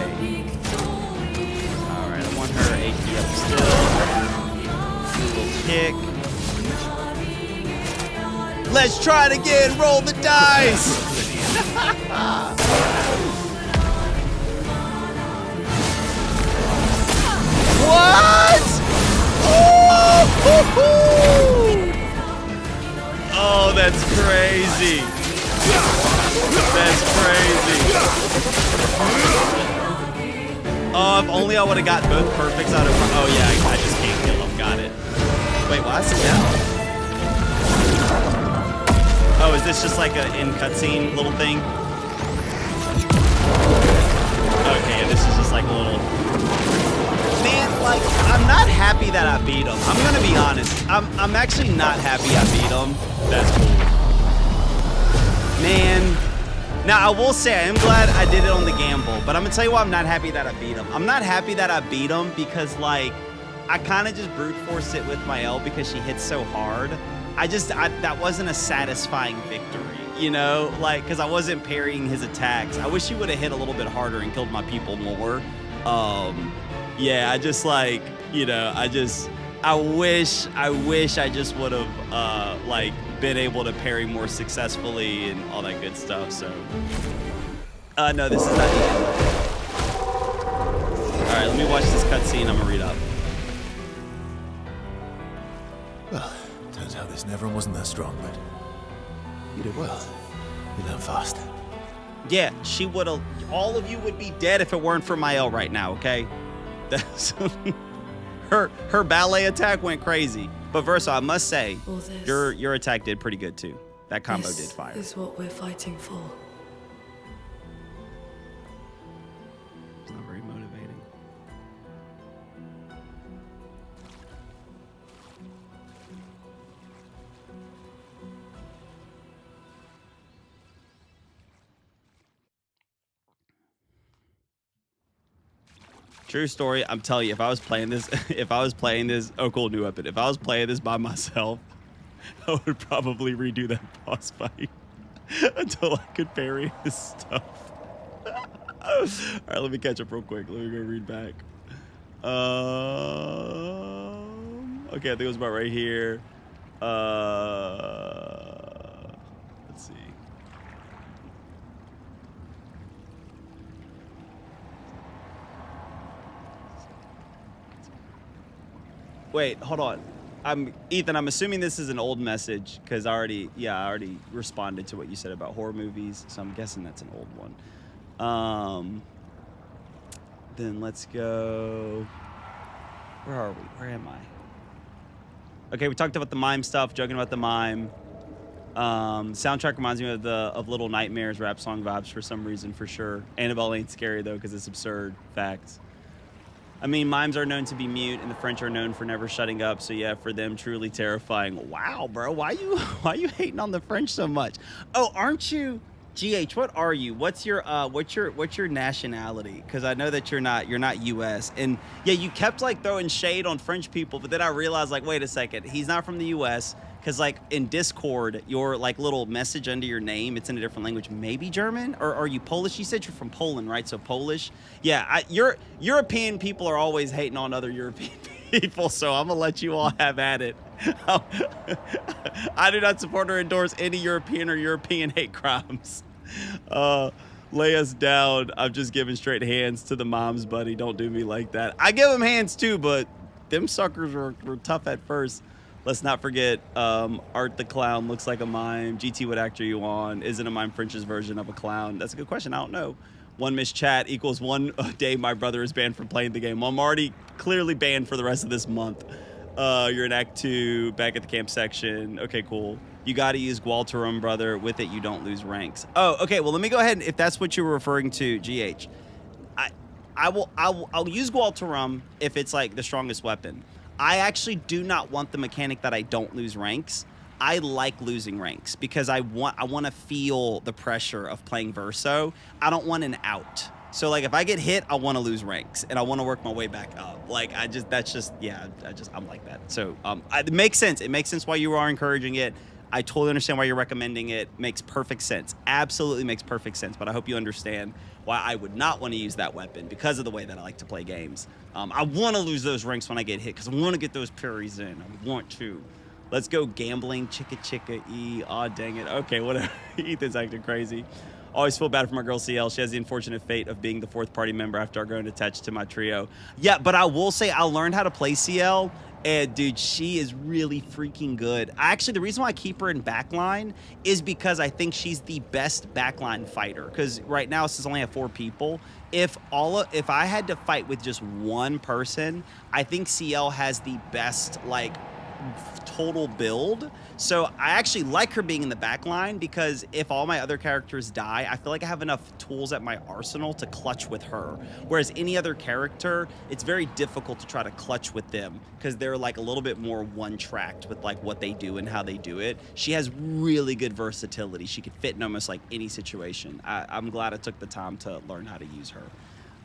Alright, I want her AP up still. Little kick. Let's try it again. Roll the dice. What? Oh, that's crazy. That's crazy. Oh, if only I would have got both perfects out of. Oh yeah, I just can't kill him. Got it. Wait, why is it down? Oh, is this just like an in cutscene little thing? Okay, this is just like a little. Man, like I'm not happy that I beat him. I'm gonna be honest. I'm actually not happy I beat him. That's cool. Man. Now, I will say, I am glad I did it on the gamble, but I'm going to tell you why I'm not happy that I beat him. I'm not happy that I beat him because, like, I kind of just brute force it with my L because she hits so hard. That wasn't a satisfying victory, you know? Like, because I wasn't parrying his attacks. I wish he would have hit a little bit harder and killed my people more. Yeah, I just, like, you know, I wish I just would have, like, been able to parry more successfully and all that good stuff, so. No, this is not the end. All right, let me watch this cutscene. I'm gonna read up. Well, turns out this Neverin wasn't that strong, but you did well. You learned fast. Yeah, she would have. All of you would be dead if it weren't for Mael right now. Okay, that's her ballet attack went crazy. But Verso, I must say, your attack did pretty good too. That combo did fire. This is what we're fighting for. It's not very motivating. True story. I'm telling you, if I was playing this, oh cool, new weapon. If I was playing this by myself, I would probably redo that boss fight until I could parry his stuff. All right, let me catch up real quick. Let me go read back. Okay, I think it was about right here. Let's see. Wait, hold on. Ethan, I'm assuming this is an old message because I already responded to what you said about horror movies, so I'm guessing that's an old one. Then let's go. Where are we? Where am I? Okay, we talked about the mime stuff, joking about the mime. Soundtrack reminds me of Little Nightmares rap song vibes for some reason, for sure. Annabelle ain't scary though because it's absurd. Facts. I mean, mimes are known to be mute, and the French are known for never shutting up. So yeah, for them, truly terrifying. Wow, bro, why you hating on the French so much? Oh, aren't you? GH, what are you? What's your nationality? Because I know that you're not U.S. And yeah, you kept like throwing shade on French people, but then I realized like, wait a second, he's not from the U.S. Because like in Discord, your like little message under your name, it's in a different language, maybe German, or are you Polish? You said you're from Poland, right? So Polish. Yeah, European people are always hating on other European people, so I'm gonna let you all have at it. I do not support or endorse any European or European hate crimes. Lay us down. I'm just giving straight hands to the moms, buddy. Don't do me like that. I give them hands too, but them suckers were tough at first. Let's not forget, Art the Clown looks like a mime. GT, what actor you on? Isn't a mime French's version of a clown? That's a good question. I don't know. One missed chat equals one day my brother is banned from playing the game. Well, I'm already clearly banned for the rest of this month. You're in Act 2, back at the camp section. Okay, cool. You got to use Gualterum, brother. With it, you don't lose ranks. Oh, okay. Well, let me go ahead. If that's what you were referring to, GH, I'll use Gualterum if it's like the strongest weapon. I actually do not want the mechanic that I don't lose ranks. I like losing ranks because I want to feel the pressure of playing Verso. I don't want an out. So like if I get hit, I want to lose ranks and I want to work my way back up. Like I'm like that. So it makes sense. It makes sense why you are encouraging it. I totally understand why you're recommending it. Makes perfect sense. Absolutely makes perfect sense. But I hope you understand why I would not want to use that weapon because of the way that I like to play games. I want to lose those ranks when I get hit because I want to get those parries in. I want to. Let's go gambling. Chicka E. Aw, dang it. Okay, whatever. Ethan's acting crazy. Always feel bad for my girl CL. She has the unfortunate fate of being the fourth party member after growing attached to my trio. Yeah, but I will say I learned how to play CL And dude, she is really freaking good. Actually, the reason why I keep her in backline is because I think she's the best backline fighter. Because right now, since I only have 4 people, if I had to fight with just one person, I think CL has the best like total build. So I actually like her being in the back line because if all my other characters die, I feel like I have enough tools at my arsenal to clutch with her. Whereas any other character, it's very difficult to try to clutch with them because they're like a little bit more one-tracked with like what they do and how they do it. She has really good versatility. She could fit in almost like any situation. I'm glad I took the time to learn how to use her.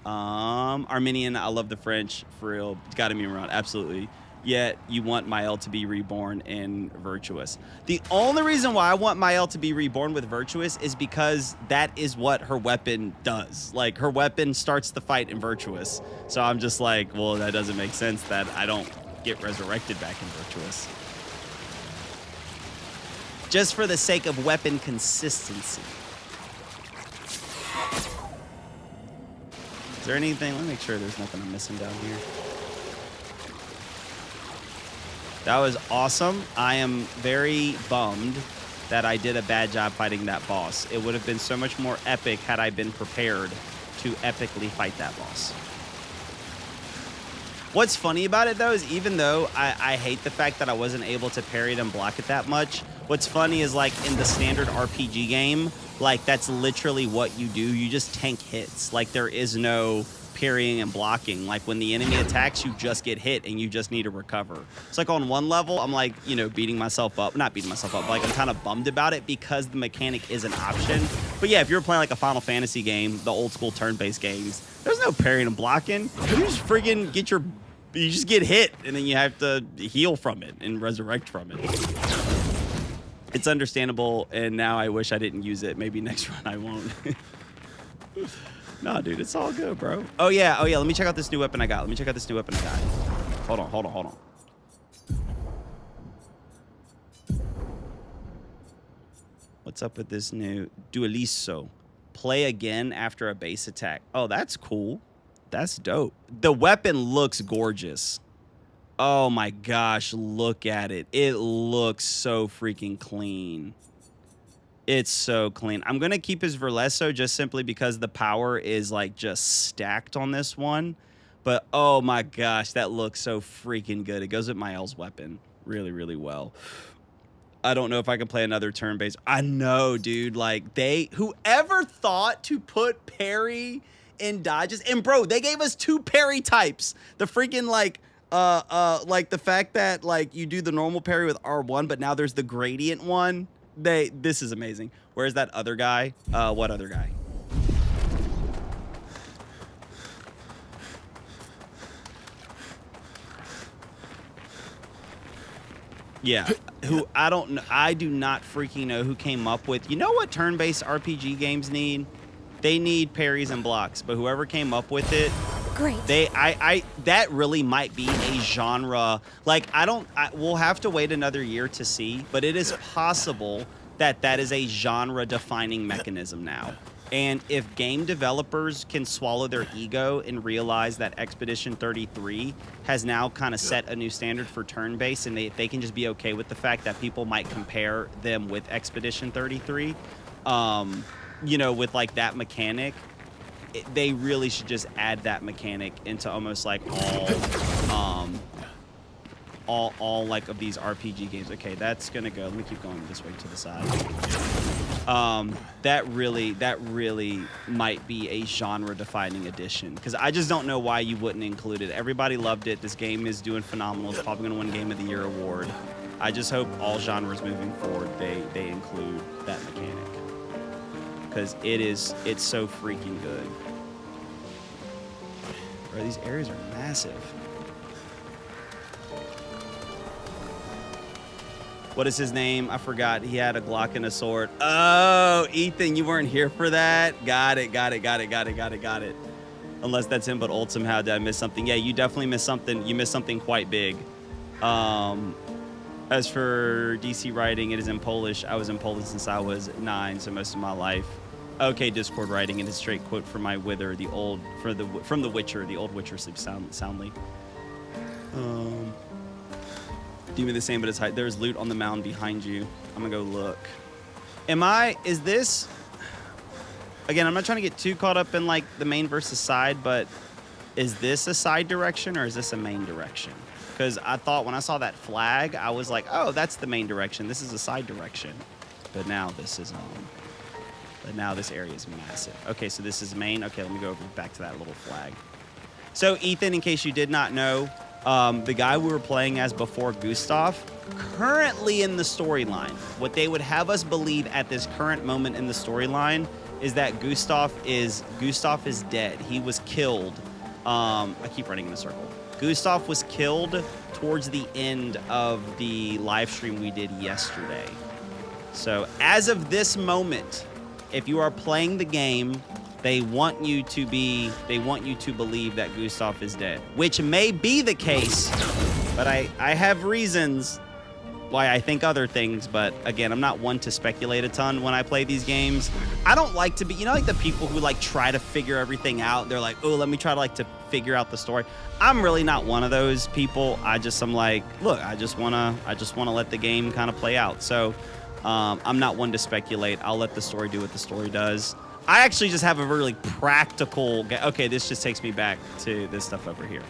Armenian, I love the French, for real. Gotta be around, absolutely. Yet you want Mael to be reborn in Virtuous. The only reason why I want Mael to be reborn with Virtuous is because that is what her weapon does. Like, her weapon starts the fight in Virtuous. So I'm just like, well, that doesn't make sense that I don't get resurrected back in Virtuous. Just for the sake of weapon consistency. Is there anything? Let me make sure there's nothing I'm missing down here. That was awesome. I am very bummed that I did a bad job fighting that boss. It would have been so much more epic had I been prepared to epically fight that boss. What's funny about it, though, is even though I hate the fact that I wasn't able to parry it and block it that much, what's funny is, like, in the standard RPG game, like, that's literally what you do. You just tank hits. Like, there is no parrying and blocking. Like, when the enemy attacks, you just get hit and you just need to recover. It's like on one level, I'm like, you know, beating myself up. Not beating myself up, but like I'm kind of bummed about it because the mechanic is an option. But yeah, if you're playing like a Final Fantasy game, the old school turn-based games, there's no parrying and blocking. You just friggin' you just get hit and then you have to heal from it and resurrect from it. It's understandable, and now I wish I didn't use it. Maybe next run I won't. Nah, dude, it's all good, bro. Oh yeah, let me check out this new weapon I got. Hold on. What's up with this new Dueliso? Play again after a base attack. Oh, that's cool. That's dope. The weapon looks gorgeous. Oh my gosh, look at it. It looks so freaking clean. It's so clean. I'm going to keep his Verlesso just simply because the power is like just stacked on this one. But oh my gosh, that looks so freaking good. It goes with Mael's weapon really, really well. I don't know if I can play another turn-based. I know, dude. Like, whoever thought to put parry in dodges, and bro, they gave us 2 parry types. The freaking like the fact that like you do the normal parry with R1, but now there's the gradient one. This is amazing. Where's that other guy? What other guy? Yeah, I do not freaking know who came up with. You know what turn-based RPG games need? They need parries and blocks, but whoever came up with it, Great. That really might be a genre. Like, we'll have to wait another year to see, but it is possible that is a genre-defining mechanism now. And if game developers can swallow their ego and realize that Expedition 33 has now kind of set a new standard for turn-based, and they can just be okay with the fact that people might compare them with Expedition 33, you know, with like that mechanic, they really should just add that mechanic into almost like all like of these RPG games. Okay, that's gonna go. Let me keep going this way to the side. That really might be a genre-defining addition, because I just don't know why you wouldn't include it. Everybody loved it. This game is doing phenomenal. It's probably gonna win Game of the Year award. I just hope all genres moving forward they include that mechanic, because it's so freaking good. Bro, these areas are massive. What is his name? I forgot. He had a Glock and a sword. Oh, Ethan, you weren't here for that? Got it. Unless that's him, but old somehow. Did I miss something? Yeah, you definitely missed something. You missed something quite big. As for DC writing, it is in Polish. I was in Poland since I was 9, so most of my life. Okay, Discord writing, and a straight quote from my Wither, from The Witcher. The old Witcher sleeps soundly. Do me the same, but it's high. There's loot on the mound behind you. I'm gonna go look. Is this, again, I'm not trying to get too caught up in like the main versus side, but is this a side direction or is this a main direction? Because I thought when I saw that flag, I was like, oh, that's the main direction. This is a side direction. But now this is but now this area is massive. Okay, so this is main. Okay, let me go back to that little flag. So Ethan, in case you did not know, the guy we were playing as before, Gustav, currently in the storyline, what they would have us believe at this current moment in the storyline is that Gustav is dead. He was killed. I keep running in a circle. Gustav was killed towards the end of the live stream we did yesterday. So as of this moment, if you are playing the game, they want you to believe that Gustav is dead, which may be the case, but I have reasons why I think other things. But again, I'm not one to speculate a ton when I play these games. I don't like to be, like the people who like try to figure everything out. They're like, oh, let me try to figure out the story. I'm really not one of those people. I'm like, look, I just wanna let the game kind of play out. So I'm not one to speculate. I'll let the story do what the story does. I actually just have a really practical, okay, this just takes me back to this stuff over here.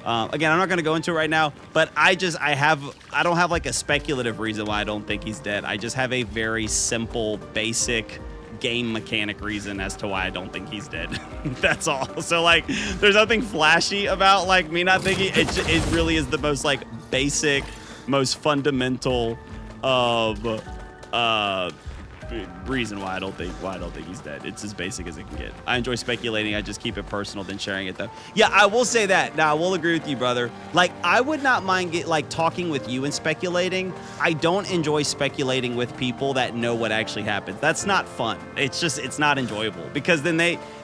Again, I'm not going to go into it right now, but I don't have like a speculative reason why I don't think he's dead. I just have a very simple, basic game mechanic reason as to why I don't think he's dead. That's all. So like, there's nothing flashy about like me not thinking. It really is the most like basic, most fundamental reason why I don't think he's dead. It's as basic as it can get. I enjoy speculating. I just keep it personal than sharing it though. Yeah, I will say that. Now I will agree with you, brother. Like I would not mind talking with you and speculating. I don't enjoy speculating with people that know what actually happens. That's not fun. It's not enjoyable because then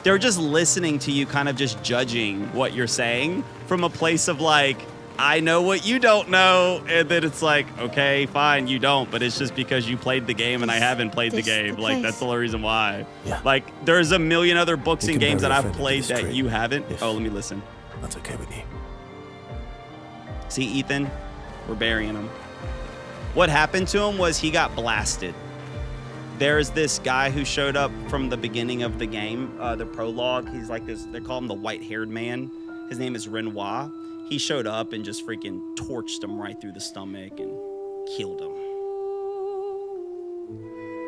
they're just listening to you kind of just judging what you're saying from a place of like, I know what you don't know, and then it's like, okay, fine, you don't, but it's just because you played the game and I haven't played the game. Like, that's the only reason why. Yeah. Like, there's a million other books You and can games that bury a I've friend in played this that tree you haven't. if- Oh, let me listen. That's okay with you. See, Ethan, we're burying him. What happened to him was he got blasted. There's this guy who showed up from the beginning of the game, the prologue. He's like this, they call him the white-haired man. His name is Renoir. He showed up and just freaking torched him right through the stomach and killed him.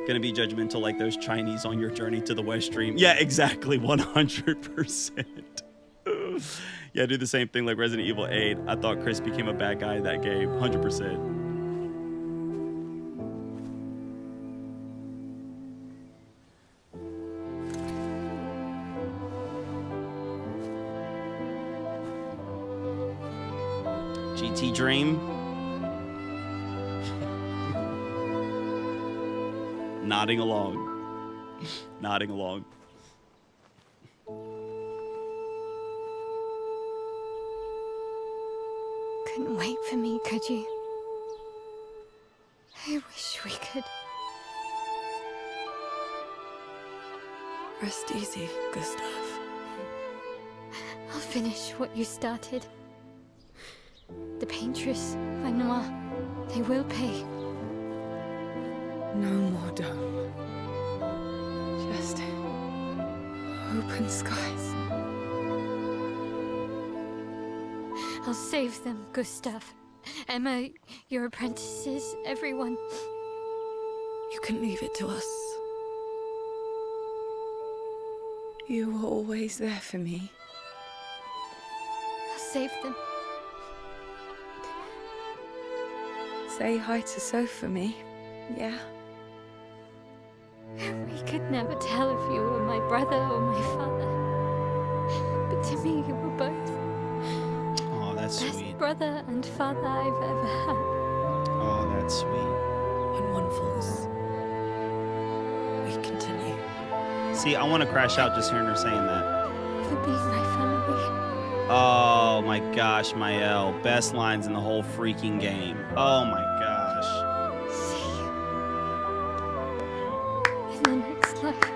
Gonna be judgmental like those Chinese on your journey to the West Stream. Yeah, exactly, 100%. Yeah, do the same thing like Resident Evil 8. I thought Chris became a bad guy in that game, 100%. GT Dream. Nodding along. Nodding along. Couldn't wait for me, could you? I wish we could. Rest easy, Gustav. I'll finish what you started. The paintress, Renoir, they will pay. No more dome. Just open skies. I'll save them, Gustav. Emma, your apprentices, everyone. You can leave it to us. You were always there for me. I'll save them. Say hi to Soph for me, yeah? We could never tell if you were my brother or my father. But to me, you were both. Oh, that's Best sweet. brother and father I've ever had. Oh, that's sweet. When one falls, we continue. See, I want to crash out just hearing her saying that. For being my family. Oh my gosh, Mael. Best lines in the whole freaking game. Oh my gosh. See you in the next life.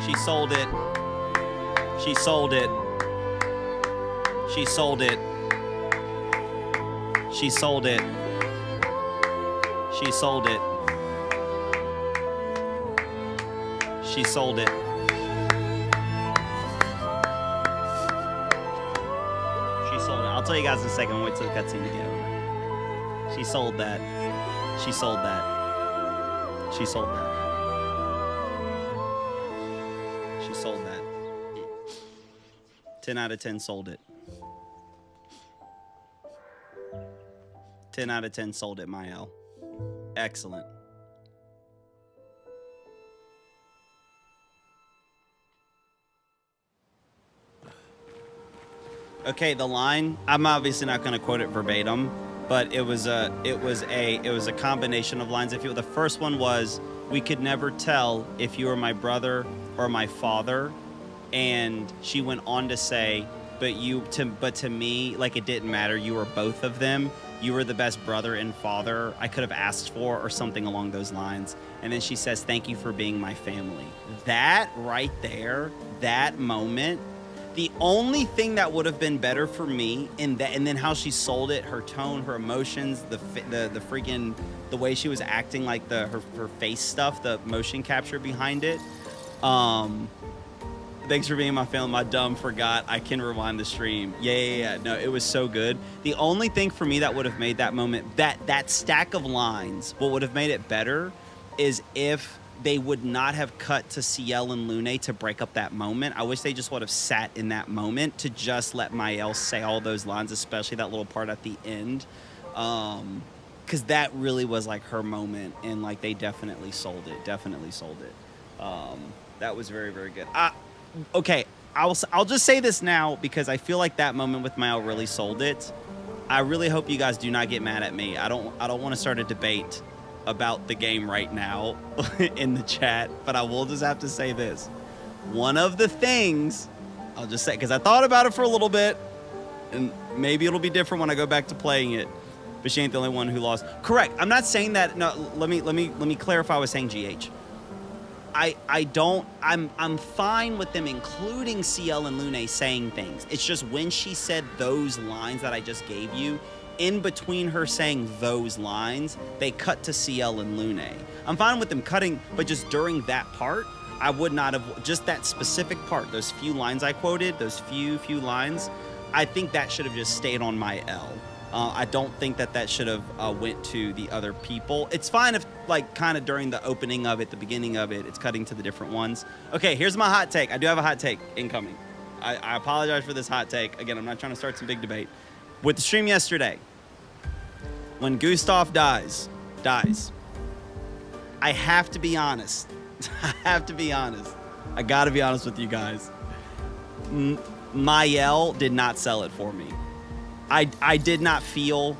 She sold it. She sold it. She sold it. She sold it. She sold it. She sold it. She sold it. I'll tell you guys in a second. Wait till the cutscene to get over. She sold that. She sold that. She sold that. She sold that. 10 out of 10 sold it. 10 out of 10 sold it, Mael. Excellent. Okay, the line, I'm obviously not going to quote it verbatim, but it was a combination of lines. The first one was, "We could never tell if you were my brother or my father," and she went on to say, but to me, like, it didn't matter. You were both of them. You were the best brother and father I could have asked for, or something along those lines. And then she says, "Thank you for being my family." That right there, that moment. The only thing that would have been better for me in that, and then how she sold it, her tone, her emotions, the freaking, the way she was acting, like her face stuff, the motion capture behind it. Thanks for being my family. My dumb forgot. I can rewind the stream. Yeah. No, it was so good. The only thing for me that would have made that moment, that stack of lines, what would have made it better is if they would not have cut to Ciel and Lune to break up that moment. I wish they just would have sat in that moment to just let Mael say all those lines, especially that little part at the end. Because that really was like her moment, and like they definitely sold it. That was very, very good. Okay, I'll just say this now because I feel like that moment with Mael really sold it. I really hope you guys do not get mad at me. I don't want to start a debate about the game right now in the chat, but I will just have to say this. One of the things, I'll just say, because I thought about it for a little bit, and maybe it'll be different when I go back to playing it, but she ain't the only one who lost. Correct. I'm not saying that. No, let me clarify. I was saying GH. I'm fine with them including Ciel and Lune saying things. It's just when she said those lines that I just gave you, in between her saying those lines, they cut to Ciel and Lune. I'm fine with them cutting, but just during that part, I would not have, just that specific part, those few lines I quoted, those few lines, I think that should have just stayed on my L. I don't think that should have went to the other people. It's fine if, like, kind of during the opening of it, the beginning of it, it's cutting to the different ones. Okay, here's my hot take. I do have a hot take incoming. I apologize for this hot take. Again, I'm not trying to start some big debate. With the stream yesterday, when Gustav dies, I have to be honest. I gotta be honest with you guys. Mael did not sell it for me. I didn't feel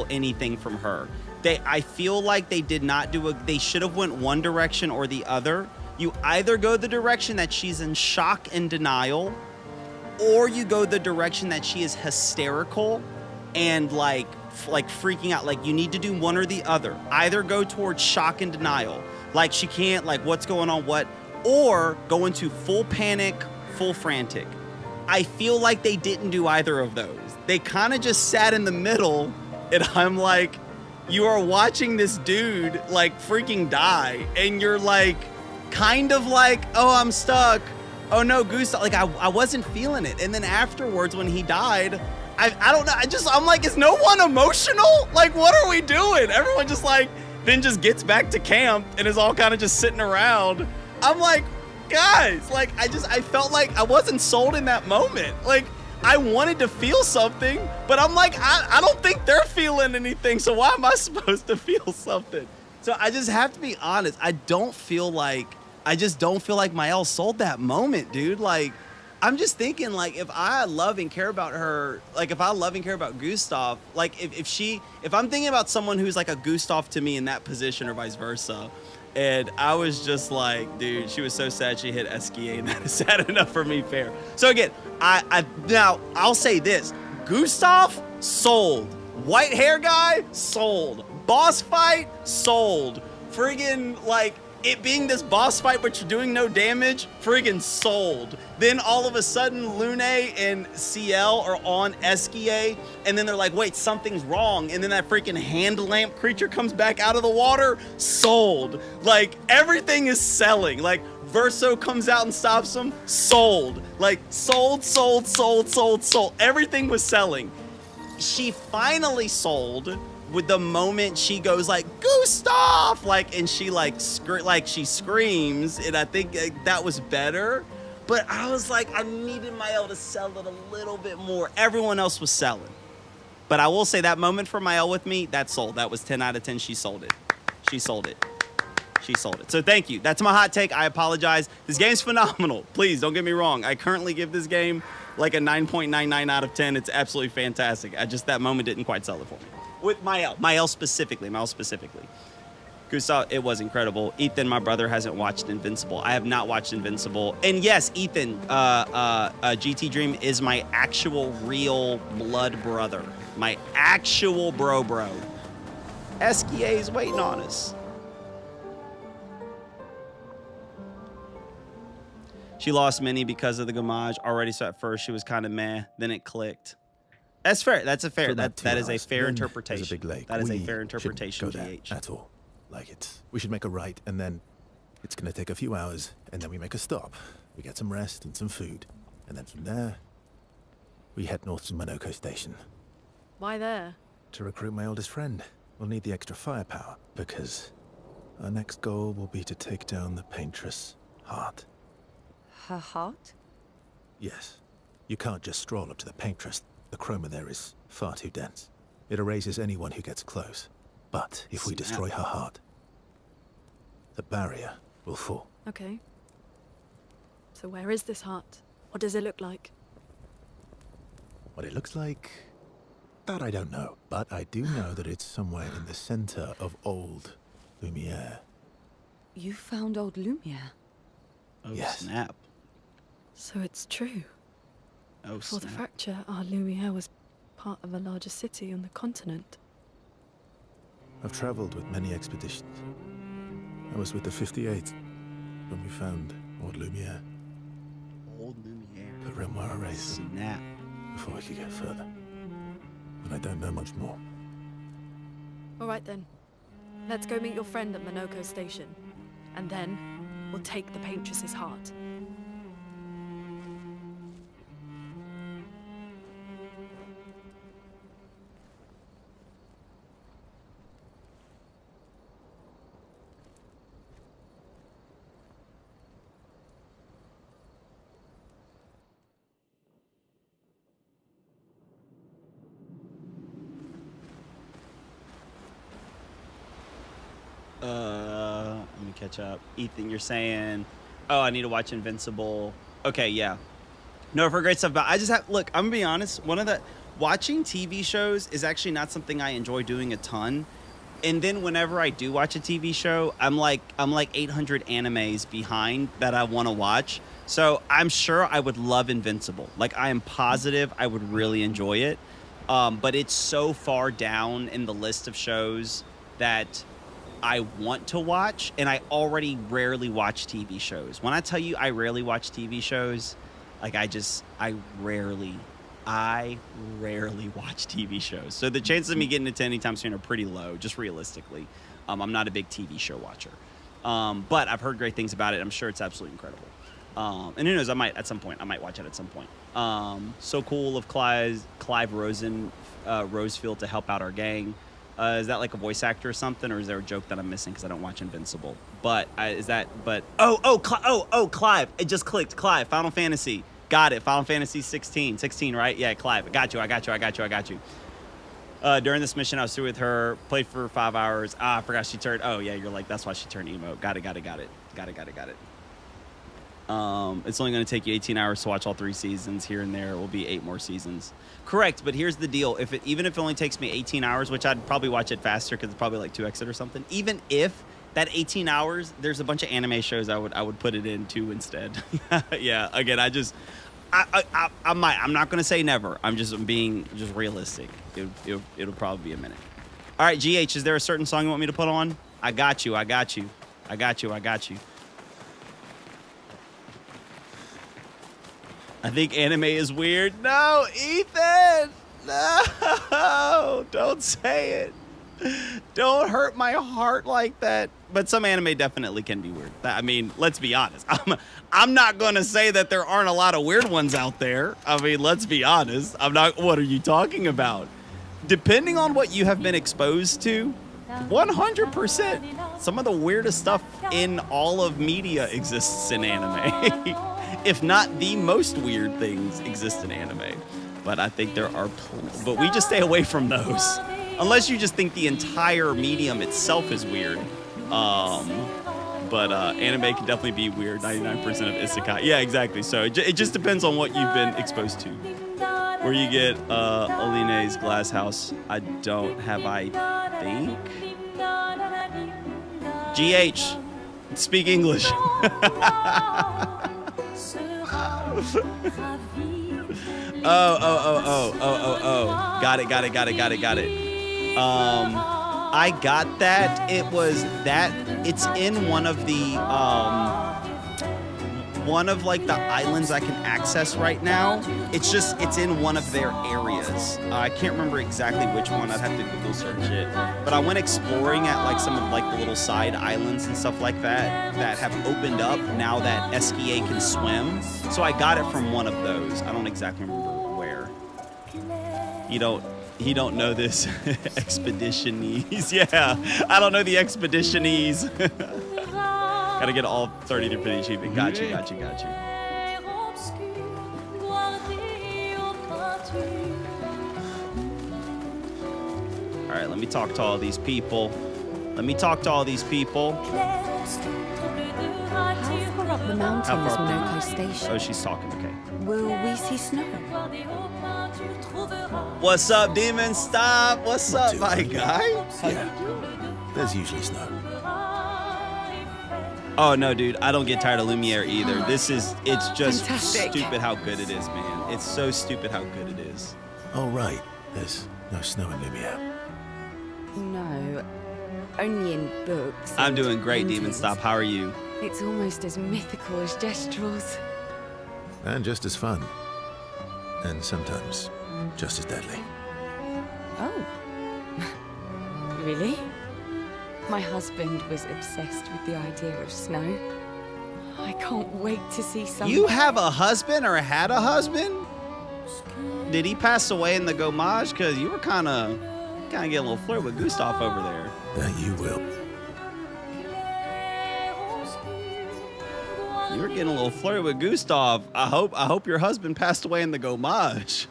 anything from her. I feel like they did not they should have went one direction or the other. You either go the direction that she's in shock and denial, or you go the direction that she is hysterical and like freaking out. Like, you need to do one or the other. Either go towards shock and denial, like she can't, like, what's going on, or go into full panic, full frantic. I feel like they didn't do either of those. They kind of just sat in the middle, and I'm like, you are watching this dude like freaking die, and you're like, kind of like, oh, I'm stuck. Oh no, Gustav. Like, I wasn't feeling it. And then afterwards, when he died, I don't know. I'm like, is no one emotional? Like, what are we doing? Everyone just like, then just gets back to camp and is all kind of just sitting around. I'm like, guys, like, I felt like I wasn't sold in that moment. Like, I wanted to feel something, but I'm like, I don't think they're feeling anything. So why am I supposed to feel something? So I just have to be honest. I just don't feel like Mael sold that moment, dude. Like, I'm just thinking, like, if I love and care about her, like, if I love and care about Gustav, like, if I'm thinking about someone who's like a Gustav to me in that position or vice versa, and I was just like, dude, she was so sad she hit Esquier, and that is sad enough for me, fair. So again, now I'll say this: Gustav sold, white hair guy sold, boss fight sold, friggin' like it being this boss fight, but you're doing no damage, friggin' sold. Then all of a sudden, Lune and CL are on Esquier, and then they're like, wait, something's wrong. And then that freaking hand lamp creature comes back out of the water, sold. Like, everything is selling. Like, Verso comes out and stops them, sold. Like, sold. Everything was selling. She finally sold with the moment she goes like, Gustav, like, and she like she screams, and I think that was better. But I was like, I needed Mael to sell it a little bit more. Everyone else was selling. But I will say that moment for Mael with me, that sold. That was 10 out of 10. She sold it. She sold it. She sold it. So thank you. That's my hot take. I apologize. This game's phenomenal. Please don't get me wrong. I currently give this game like a 9.99 out of 10. It's absolutely fantastic. That moment didn't quite sell it for me. With Mael specifically. Gustav, it was incredible. Ethan, my brother, hasn't watched Invincible. I have not watched Invincible. And yes, Ethan, GT Dream is my actual real blood brother. My actual bro. SKA's waiting on us. She lost many because of the Gamage already, so at first she was kind of meh, then it clicked. That's fair. That is a fair interpretation. That is a fair interpretation, GH. At all. We should make a right, and then it's going to take a few hours, and then we make a stop. We get some rest and some food, and then from there, we head north to Monoko Station. Why there? To recruit my oldest friend. We'll need the extra firepower, because our next goal will be to take down the Paintress' heart. Her heart? Yes. You can't just stroll up to the Paintress. The chroma there is far too dense. It erases anyone who gets close. But if we destroy her heart, the barrier will fall. Okay. So where is this heart? What does it look like? What it looks like, that I don't know. But I do know that it's somewhere in the center of old Lumiere. You found old Lumiere? Oh, yes. Snap. So it's true. Oh, Before the snap. fracture, our Lumiere was part of a larger city on the continent. I've traveled with many expeditions. I was with the 58th when we found old Lumiere. Old Lumiere. The Renoir erased them Snap. before we could get further. But I don't know much more. All right then. Let's go meet your friend at Monoko Station. And then, we'll take the Paintress's heart. Let me catch up. Ethan, you're saying, oh, I need to watch Invincible. Okay, yeah. No, for great stuff. But I just have, look, I'm gonna be honest. Watching TV shows is actually not something I enjoy doing a ton. And then whenever I do watch a TV show, I'm like 800 animes behind that I want to watch. So I'm sure I would love Invincible. Like, I am positive I would really enjoy it. But it's so far down in the list of shows that I want to watch, and I already rarely watch TV shows. When I tell you I rarely watch TV shows, like I rarely watch TV shows. So the chances of me getting into anytime soon are pretty low, just realistically. I'm not a big TV show watcher. But I've heard great things about it. I'm sure it's absolutely incredible. And who knows, I might watch it at some point. So cool of Clive Rosefield to help out our gang. Is that like a voice actor or something, or is there a joke that I'm missing because I don't watch Invincible? Clive. It just clicked. Clive, Final Fantasy. Got it. Final Fantasy 16, right? Yeah, Clive. I got you. During this mission, I was through with her, played for 5 hours. I forgot she turned. Oh yeah, you're like, that's why she turned emo. Got it. It's only going to take you 18 hours to watch all 3 seasons. Here and there will be 8 more seasons. Correct, but here's the deal. Even if it only takes me 18 hours, which I'd probably watch it faster because it's probably like 2x it or something. Even if that 18 hours, there's a bunch of anime shows I would put it into instead. Yeah, again, I might. I'm not going to say never. I'm being realistic. It'll probably be a minute. All right, GH, is there a certain song you want me to put on? I got you. I got you. I got you. I think anime is weird. No, Ethan! No! Don't say it. Don't hurt my heart like that. But some anime definitely can be weird. I mean, let's be honest. I'm not going to say that there aren't a lot of weird ones out there. I mean, let's be honest. I'm not. What are you talking about? Depending on what you have been exposed to, 100%. Some of the weirdest stuff in all of media exists in anime. If not the most weird things exist in anime. But I think there are, but we just stay away from those. Unless you just think the entire medium itself is weird. But anime can definitely be weird, 99% of isekai. Yeah, exactly. So it just depends on what you've been exposed to. Where you get Oline's Glass House, I don't have, I think. GH, speak English. Oh. Got it. I got that. It was that. It's in one of the like the islands I can access right now. It's in one of their areas. I can't remember exactly which one. I'd have to Google search it. But I went exploring at like some of like the little side islands and stuff like that have opened up now that SKA can swim. So I got it from one of those. I don't exactly remember where. He don't know this expeditionese. Yeah, I don't know the expeditionese. Gotta get all 30 different achievements. Got you. All right, let me talk to all these people. How far up the mountain is Minoko Station? Oh, she's talking, okay. Will we see snow? What's up, Demon? Stop. What's Not up, too my bad. guy? Yeah. There's usually snow. Oh, no, dude. I don't get tired of Lumiere either. It's just Fantastic. stupid how good it is, man. It's so stupid how good it is. Oh, right. There's no snow in Lumiere. No, only in books. I'm and doing great, Demon. paintings. Stop. How are you? It's almost as mythical as Gestrels. And just as fun. And sometimes just as deadly. Oh. Really? My husband was obsessed with the idea of snow. I can't wait to see some. You have a husband or had a husband? Did he pass away in the Gomage? Because you were kind of getting a little flirt with Gustav over there. That you will. You were getting a little flirty with Gustav. I hope your husband passed away in the Gomage.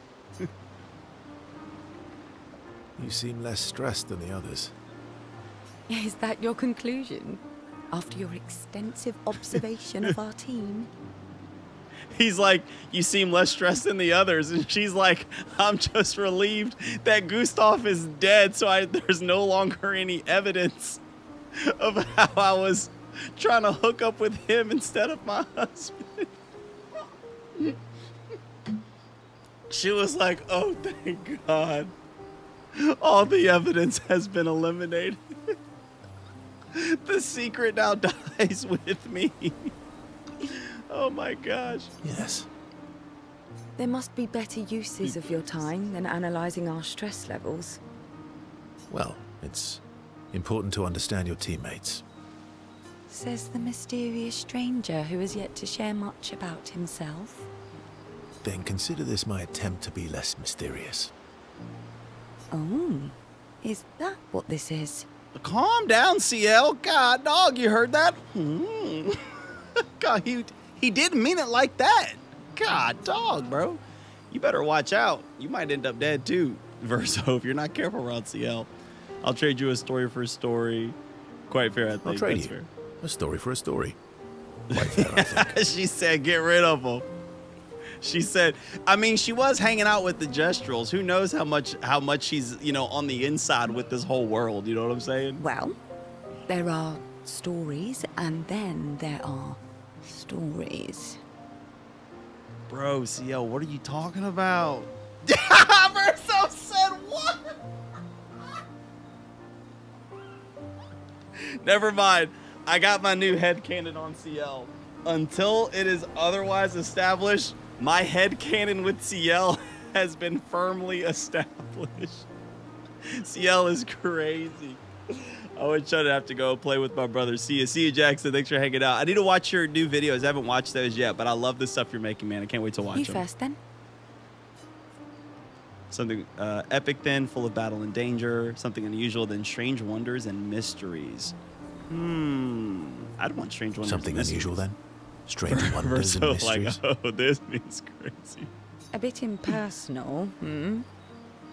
You seem less stressed than the others. Is that your conclusion? After your extensive observation of our team? He's like, you seem less stressed than the others. And she's like, I'm just relieved that Gustav is dead, so there's no longer any evidence of how I was trying to hook up with him instead of my husband. She was like, oh, thank God. All the evidence has been eliminated. The secret now dies with me. Oh my gosh. Yes. There must be better uses of your time than analysing our stress levels. Well, it's important to understand your teammates. Says the mysterious stranger who has yet to share much about himself. Then consider this my attempt to be less mysterious. Oh, is that what this is? Calm down, CL. God, dog, you heard that? God, he didn't mean it like that. God, dog, bro. You better watch out. You might end up dead too, Verso, if you're not careful around CL. I'll trade you a story for a story. Quite fair, I think. I'll trade That's you. fair. A story for a story. Quite fair, I think. She said, get rid of him. She said, I mean, she was hanging out with the Gestrels. Who knows how much she's, on the inside with this whole world. You know what I'm saying? Well, there are stories, and then there are stories. Bro, CL, what are you talking about? Verso said what? Never mind. I got my new headcanon on CL. Until it is otherwise established, my headcanon with CL has been firmly established. CL is crazy. I would try to have to go play with my brother. See you, Jackson. Thanks for hanging out. I need to watch your new videos. I haven't watched those yet, but I love the stuff you're making, man. I can't wait to watch them. You first, then. Something epic, then, full of battle and danger. Something unusual, then strange wonders and mysteries. I'd want strange wonders. Something and mysteries. unusual then? Strange wonders and So mysteries? like, oh, this is crazy. A bit impersonal,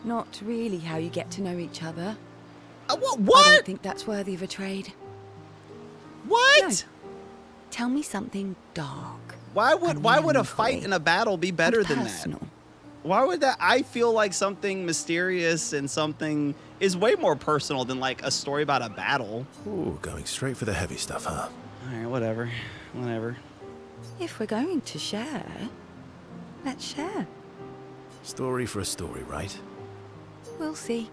Not really how you get to know each other. What? I don't think that's worthy of a trade. What? No. Tell me something dark. Why would a fight melancholy in a battle be better and than that? personal. Why would that? I feel like something mysterious and something is way more personal than like a story about a battle. Ooh, going straight for the heavy stuff, huh? All right, whatever. If we're going to share, let's share. Story for a story, right? We'll see.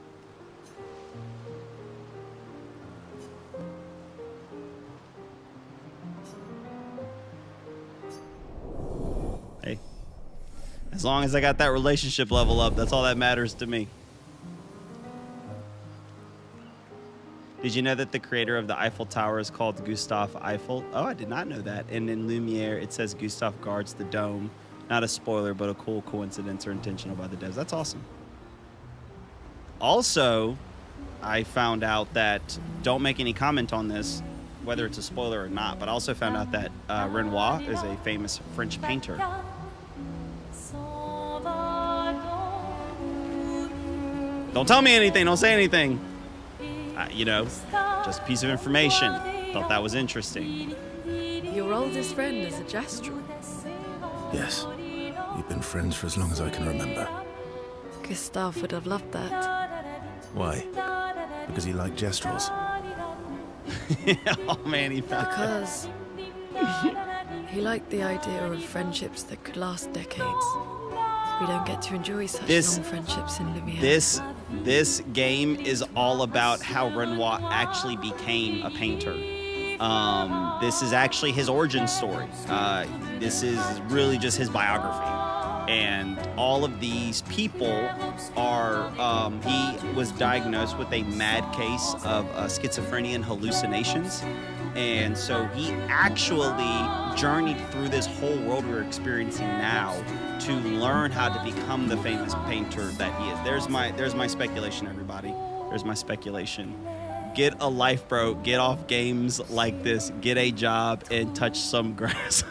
Hey, as long as I got that relationship level up, that's all that matters to me. Did you know that the creator of the Eiffel Tower is called Gustave Eiffel? Oh, I did not know that. And in Lumiere, it says Gustave guards the dome. Not a spoiler, but a cool coincidence or intentional by the devs. That's awesome. Also, I found out that, don't make any comment on this, whether it's a spoiler or not, but I also found out that Renoir is a famous French painter. Don't tell me anything. Don't say anything. You know, just a piece of information. Thought that was interesting. Your oldest friend is a Jastral. Yes. We've been friends for as long as I can remember. Gustav would have loved that. Why? Because he liked gestrels. Oh man, he found Because he liked the idea of friendships that could last decades. We don't get to enjoy such long friendships in Lumiere. This game is all about how Renoir actually became a painter. This is actually his origin story. This is really just his biography. And all of these people are, he was diagnosed with a mad case of schizophrenia and hallucinations. And so he actually journeyed through this whole world we're experiencing now to learn how to become the famous painter that he is. There's my speculation, everybody. There's my speculation. Get a life, bro. Get off games like this. Get a job and touch some grass.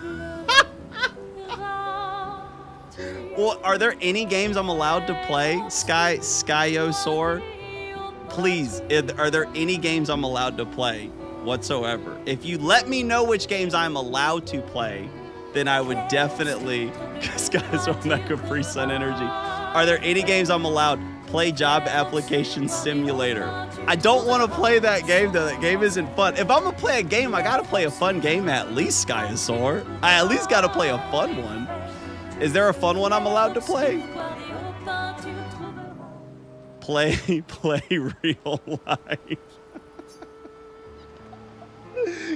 Well, are there any games I'm allowed to play? Skyosaur? Please, are there any games I'm allowed to play whatsoever? If you let me know which games I'm allowed to play, then I would definitely... Skyosaur on that Capri Sun energy. Are there any games I'm allowed? Play Job Application Simulator. I don't want to play that game, though. That game isn't fun. If I'm going to play a game, I got to play a fun game at least, Skyosaur. I at least got to play a fun one. Is there a fun one I'm allowed to play? Play real life.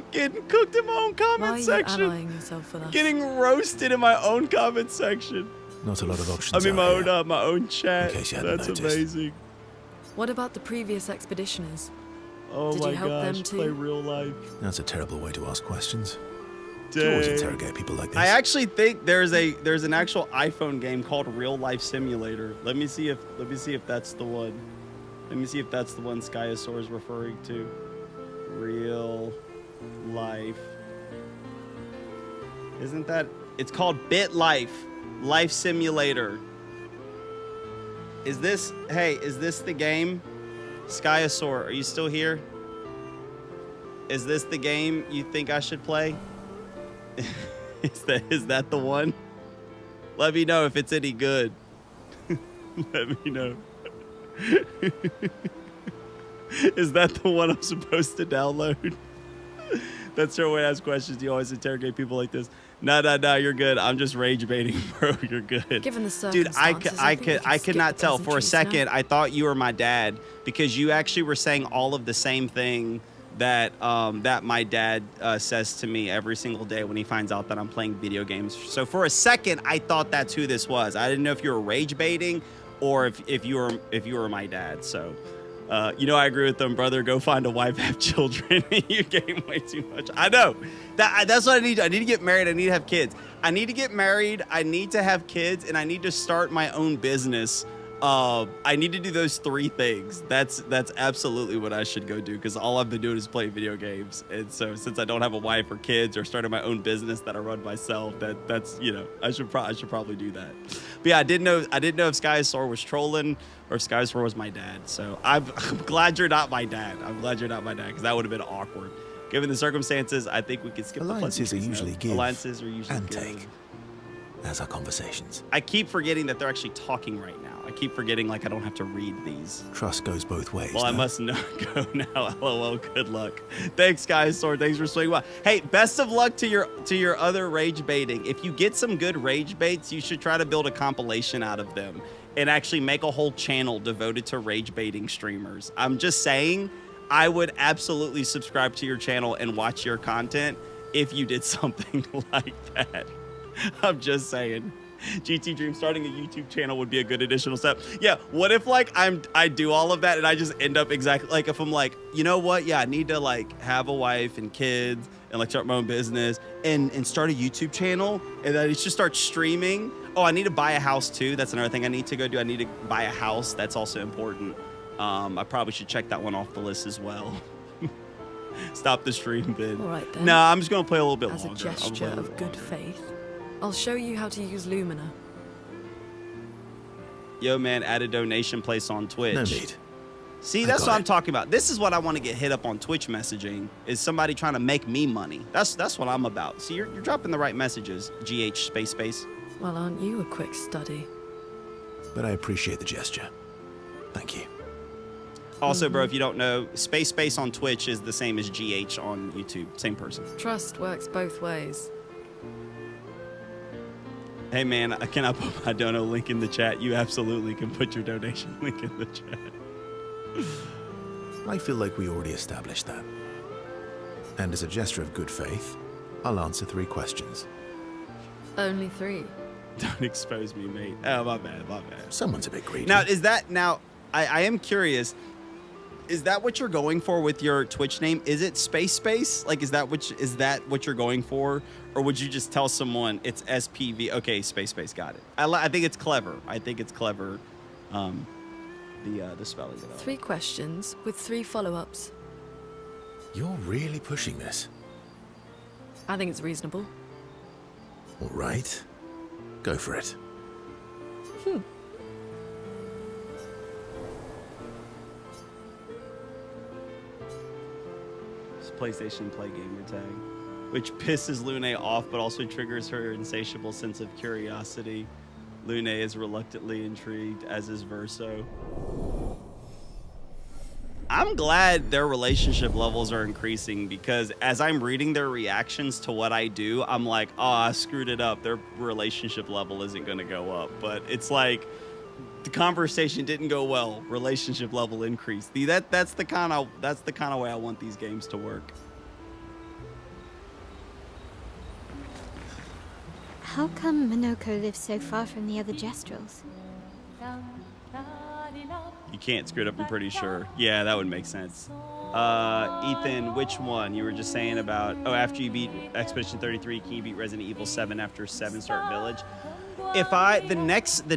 Getting cooked in my own comment section. Why are you allying yourself with us? Getting roasted in my own comment section. Not a lot of options. I mean, my own chat. In case you hadn't That's noticed. amazing. What about the previous expeditioners? Oh Did my you help them gosh, too? play real life. That's a terrible way to ask questions. You always Dang. interrogate people like this. I actually think there's an actual iPhone game called Real Life Simulator. Let me see if that's the one. Let me see if that's the one Skyosaur is referring to. Real Life. Isn't that? It's called Bit Life Simulator. Is this the game? Skyosaur, are you still here? Is this the game you think I should play? Is that the one? Let me know if it's any good. Let me know. Is that the one I'm supposed to download? That's your way to ask questions. You always interrogate people like this. No, you're good. I'm just rage baiting, bro. You're good. Given the Dude, circumstances, I think we could not skip tell. the For a pleasantries now. second, I thought you were my dad because you actually were saying all of the same thing that that my dad says to me every single day when he finds out that I'm playing video games. So for a second, I thought that's who this was. I didn't know if you were rage baiting or if you were my dad. So, you know, I agree with them, brother. Go find a wife, have children. You game way too much. I know. That's what I need. I need to get married. I need to have kids. I need to get married. I need to have kids, and I need to start my own business. I need to do those 3 things. That's absolutely what I should go do, because all I've been doing is play video games. And so since I don't have a wife or kids or started my own business that I run myself, that's you know, I should probably do that. But yeah, I didn't know if Sky Sword was trolling or if Sky Sword was my dad. So I'm glad you're not my dad. I'm glad you're not my dad, because that would have been awkward. Given the circumstances, I think we could skip Alliances the are usually give Alliances are usually and give. take, as are conversations. I keep forgetting that they're actually talking right now. I keep forgetting, like, I don't have to read these. Trust goes both ways. Well, I no? must not go now. LOL. Good luck. Thanks, guys. Sword. Thanks for swinging by. Hey, best of luck to your other rage baiting. If you get some good rage baits, you should try to build a compilation out of them and actually make a whole channel devoted to rage baiting streamers. I'm just saying, I would absolutely subscribe to your channel and watch your content if you did something like that. I'm just saying. GT Dream, starting a YouTube channel would be a good additional step. Yeah, what if like I do all of that and I just end up exactly like, if I'm like, you know what? Yeah, I need to like have a wife and kids and like start my own business and start a YouTube channel, and then I just start streaming. Oh, I need to buy a house too. That's another thing I need to go do. I need to buy a house. That's also important. I probably should check that one off the list as well. Stop the stream then. All right then. No, I'm just gonna play a little bit As longer. a gesture of good faith, I'll show you how to use Lumina. Yo, man, add a donation place on Twitch. No need. See, I that's got what I'm it. talking about. This is what I want to get hit up on Twitch messaging, is somebody trying to make me money. That's what I'm about. See, you're dropping the right messages, GH space. Well, aren't you a quick study? But I appreciate the gesture. Thank you. Also, bro, if you don't know, space on Twitch is the same as GH on YouTube. Same person. Trust works both ways. Hey, man, can I put my dono link in the chat? You absolutely can put your donation link in the chat. I feel like we already established that. And as a gesture of good faith, I'll answer 3 questions. Only 3. Don't expose me, mate. Oh, my bad. Someone's a bit greedy. Now, I am curious. Is that what you're going for with your Twitch name? Is it space? Like, is that what you're going for? Or would you just tell someone it's SPV? Okay, space. Got it. I think it's clever. The spelling of it. 3 questions with 3 follow-ups. You're really pushing this. I think it's reasonable. All right. Go for it. PlayStation Play Gamer tag, which pisses Lune off but also triggers her insatiable sense of curiosity. Lune is reluctantly intrigued, as is Verso. I'm glad their relationship levels are increasing, because as I'm reading their reactions to what I do, I'm like, oh, I screwed it up. Their relationship level isn't going to go up. But it's like, the conversation didn't go well. Relationship level increased. That's the kind of way I want these games to work. How come Minoko lives so far from the other Gestrels? You can't screw it up, I'm pretty sure. Yeah, that would make sense. Ethan, which one? You were just saying about, after you beat Expedition 33, can you beat Resident Evil 7 after 7 start Village? If the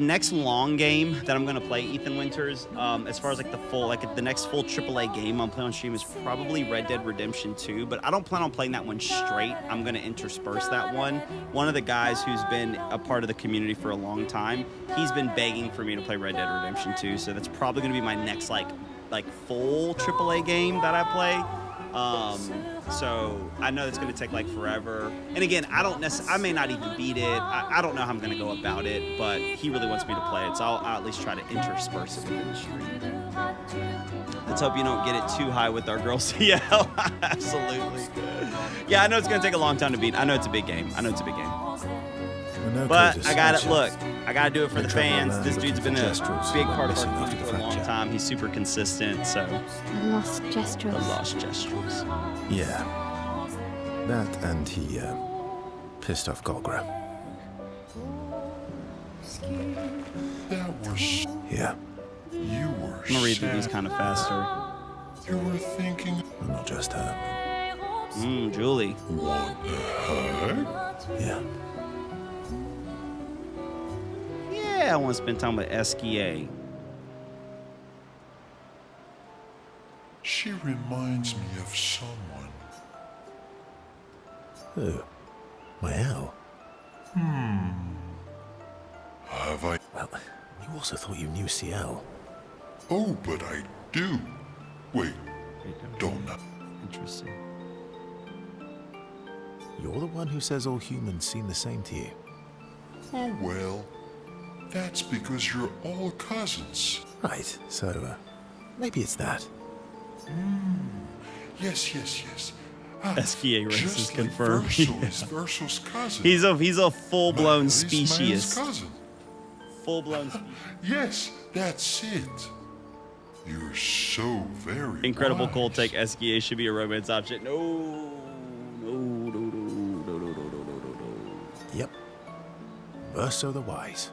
next long game that I'm gonna play, Ethan Winters, as far as like the next full AAA game I'm playing on stream is probably Red Dead Redemption 2, but I don't plan on playing that one straight. I'm gonna intersperse that one. One of the guys who's been a part of the community for a long time, he's been begging for me to play Red Dead Redemption 2, so that's probably gonna be my next like full AAA game that I play. So I know it's going to take like forever. And again, I may not even beat it. I don't know how I'm going to go about it, but he really wants me to play it. So I'll at least try to intersperse it within the stream. Let's hope you don't get it too high with our girl CL. Absolutely. Yeah, I know it's going to take a long time to beat. I know it's a big game. But I got it. Look, I got to do it for the fans. This dude's been a big part of our community for a long long time. He's super consistent, so. The Lost Gestrels. The Lost Gestrels. Yeah. That and he, pissed off Golgra. That was... Yeah. You were I'm gonna read through these kind of faster. You were thinking... Not just her. Julie. What the heck? Yeah. Yeah, I want to spend time with Eskia. She reminds me of someone. Who? Well. Have I... Well, you also thought you knew CL. Oh, but I do. Wait, don't know. Interesting. You're the one who says all humans seem the same to you. Oh, well. That's because you're all cousins. Right, so, maybe it's that. Yes. Eskia race is just confirmed. Like Verso is Verso's cousin. He's a full-blown This man's speciesist. cousin. Full-blown species. Yes, that's it. You're so very Incredible wise. Cold take Eskia should be a romance object. No. Yep. Verso the Wise.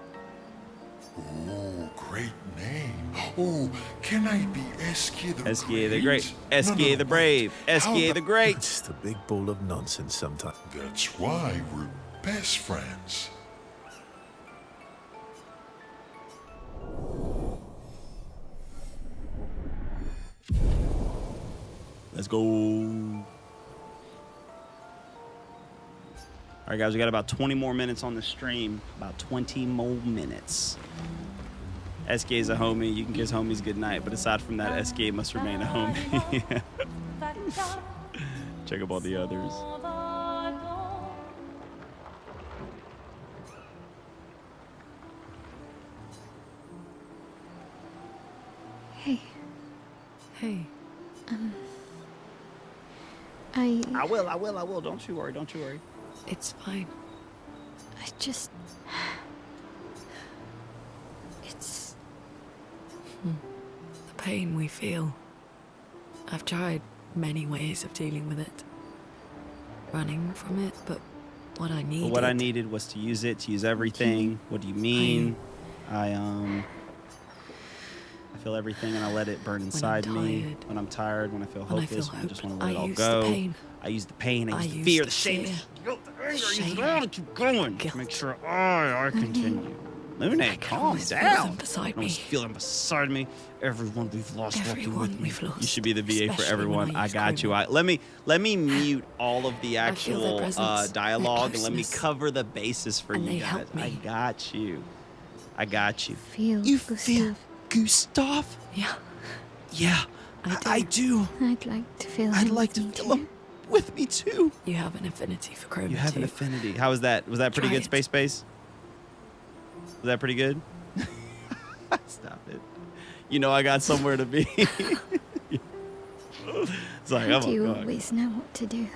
Oh, great name. Oh, can I be Eskia the Eskia Great? the Great. Eskia the wait. Brave. How Eskia the about- Great. Just a big ball of nonsense sometimes. That's why we're best friends. Let's go. All right, guys, we got about 20 more minutes on the stream. About 20 more minutes. SK is a homie. You can kiss homies goodnight, but aside from that, SK must remain a homie. Check up all the others. Hey, Hey, I will. Don't you worry. it's fine. I just. It's. The pain we feel. I've tried many ways of dealing with it. Running from it, but what I needed... But what I needed was to use it, to use everything. What do you mean? I feel everything and I let it burn inside me. tired. When I'm tired, when I feel When I hopeless, feel when I just want to hopeless. let it all I use go. the pain. I use the pain, I I use the use fear, the the shame, fear. the anger, I use it Shame. all to keep going. To Guilt. make sure I continue. Lune, calm almost feel down. them beside I almost me. feel them beside me. Everyone we've lost walking Everyone with me. we've lost, You should be the VA for especially everyone. when I I use got you. chroma. Let me mute all of the I feel their actual presence, their dialogue and let me closeness. cover the basis for And you they guys. help me. I got you. I got you. Feel You Gustav. feel Gustav? Yeah, Yeah, I do. I'd like to feel I'd him like with to me feel too. him with me too. you have an affinity for chroma You have an too. affinity. How was that? Was that pretty Try good, it. Space? Was that pretty good? Stop it. You know I got somewhere to be. It's like, How oh do my you God. always know what to do?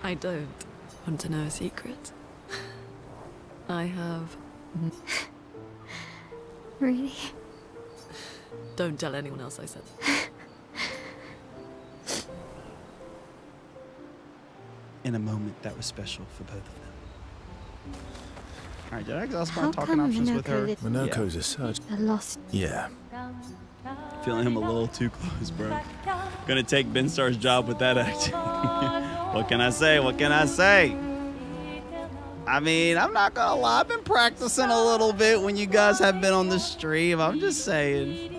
I don't want to know a secret. I have... Really? Don't tell anyone else I said. In a moment that was special for both of them. All right, did I exhaust my How talking come options with Minoko her? lit- Minoko's a search. The lost. Yeah. Feeling him a little too close, bro. Gonna take Ben Star's job with that acting. What can I say? I mean, I'm not gonna lie. I've been practicing a little bit when you guys have been on the stream. I'm just saying.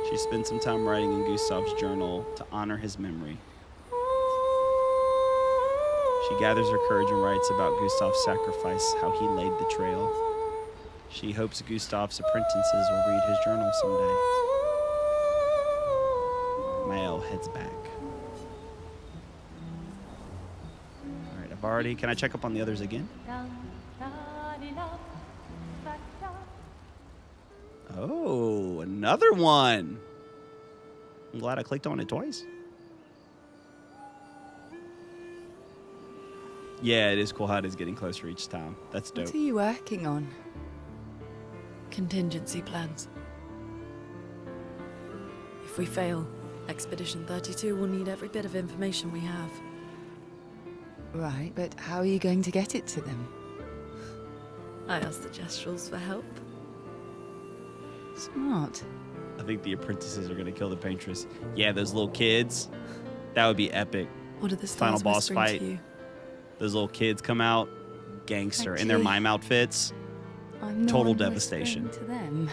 She spent some time writing in Gustav's journal to honor his memory. She gathers her courage and writes about Gustav's sacrifice, how he laid the trail. She hopes Gustav's apprentices will read his journal someday. Mael heads back. All right, I've already... Can I check up on the others again? Oh, another one. I'm glad I clicked on it twice. Yeah, it is cool how it is getting closer each time. That's dope. What are you working on? Contingency plans. If we fail, Expedition 32 will need every bit of information we have. Right, but how are you going to get it to them? I asked the Gestrals for help. Smart. I think the apprentices are going to kill the Paintress. Yeah, those little kids. That would be epic. What are the Final stars boss whispering fight. to you? Those little kids come out, gangster, in their Actually, mime outfits. I'm the Total one devastation. whispering to them.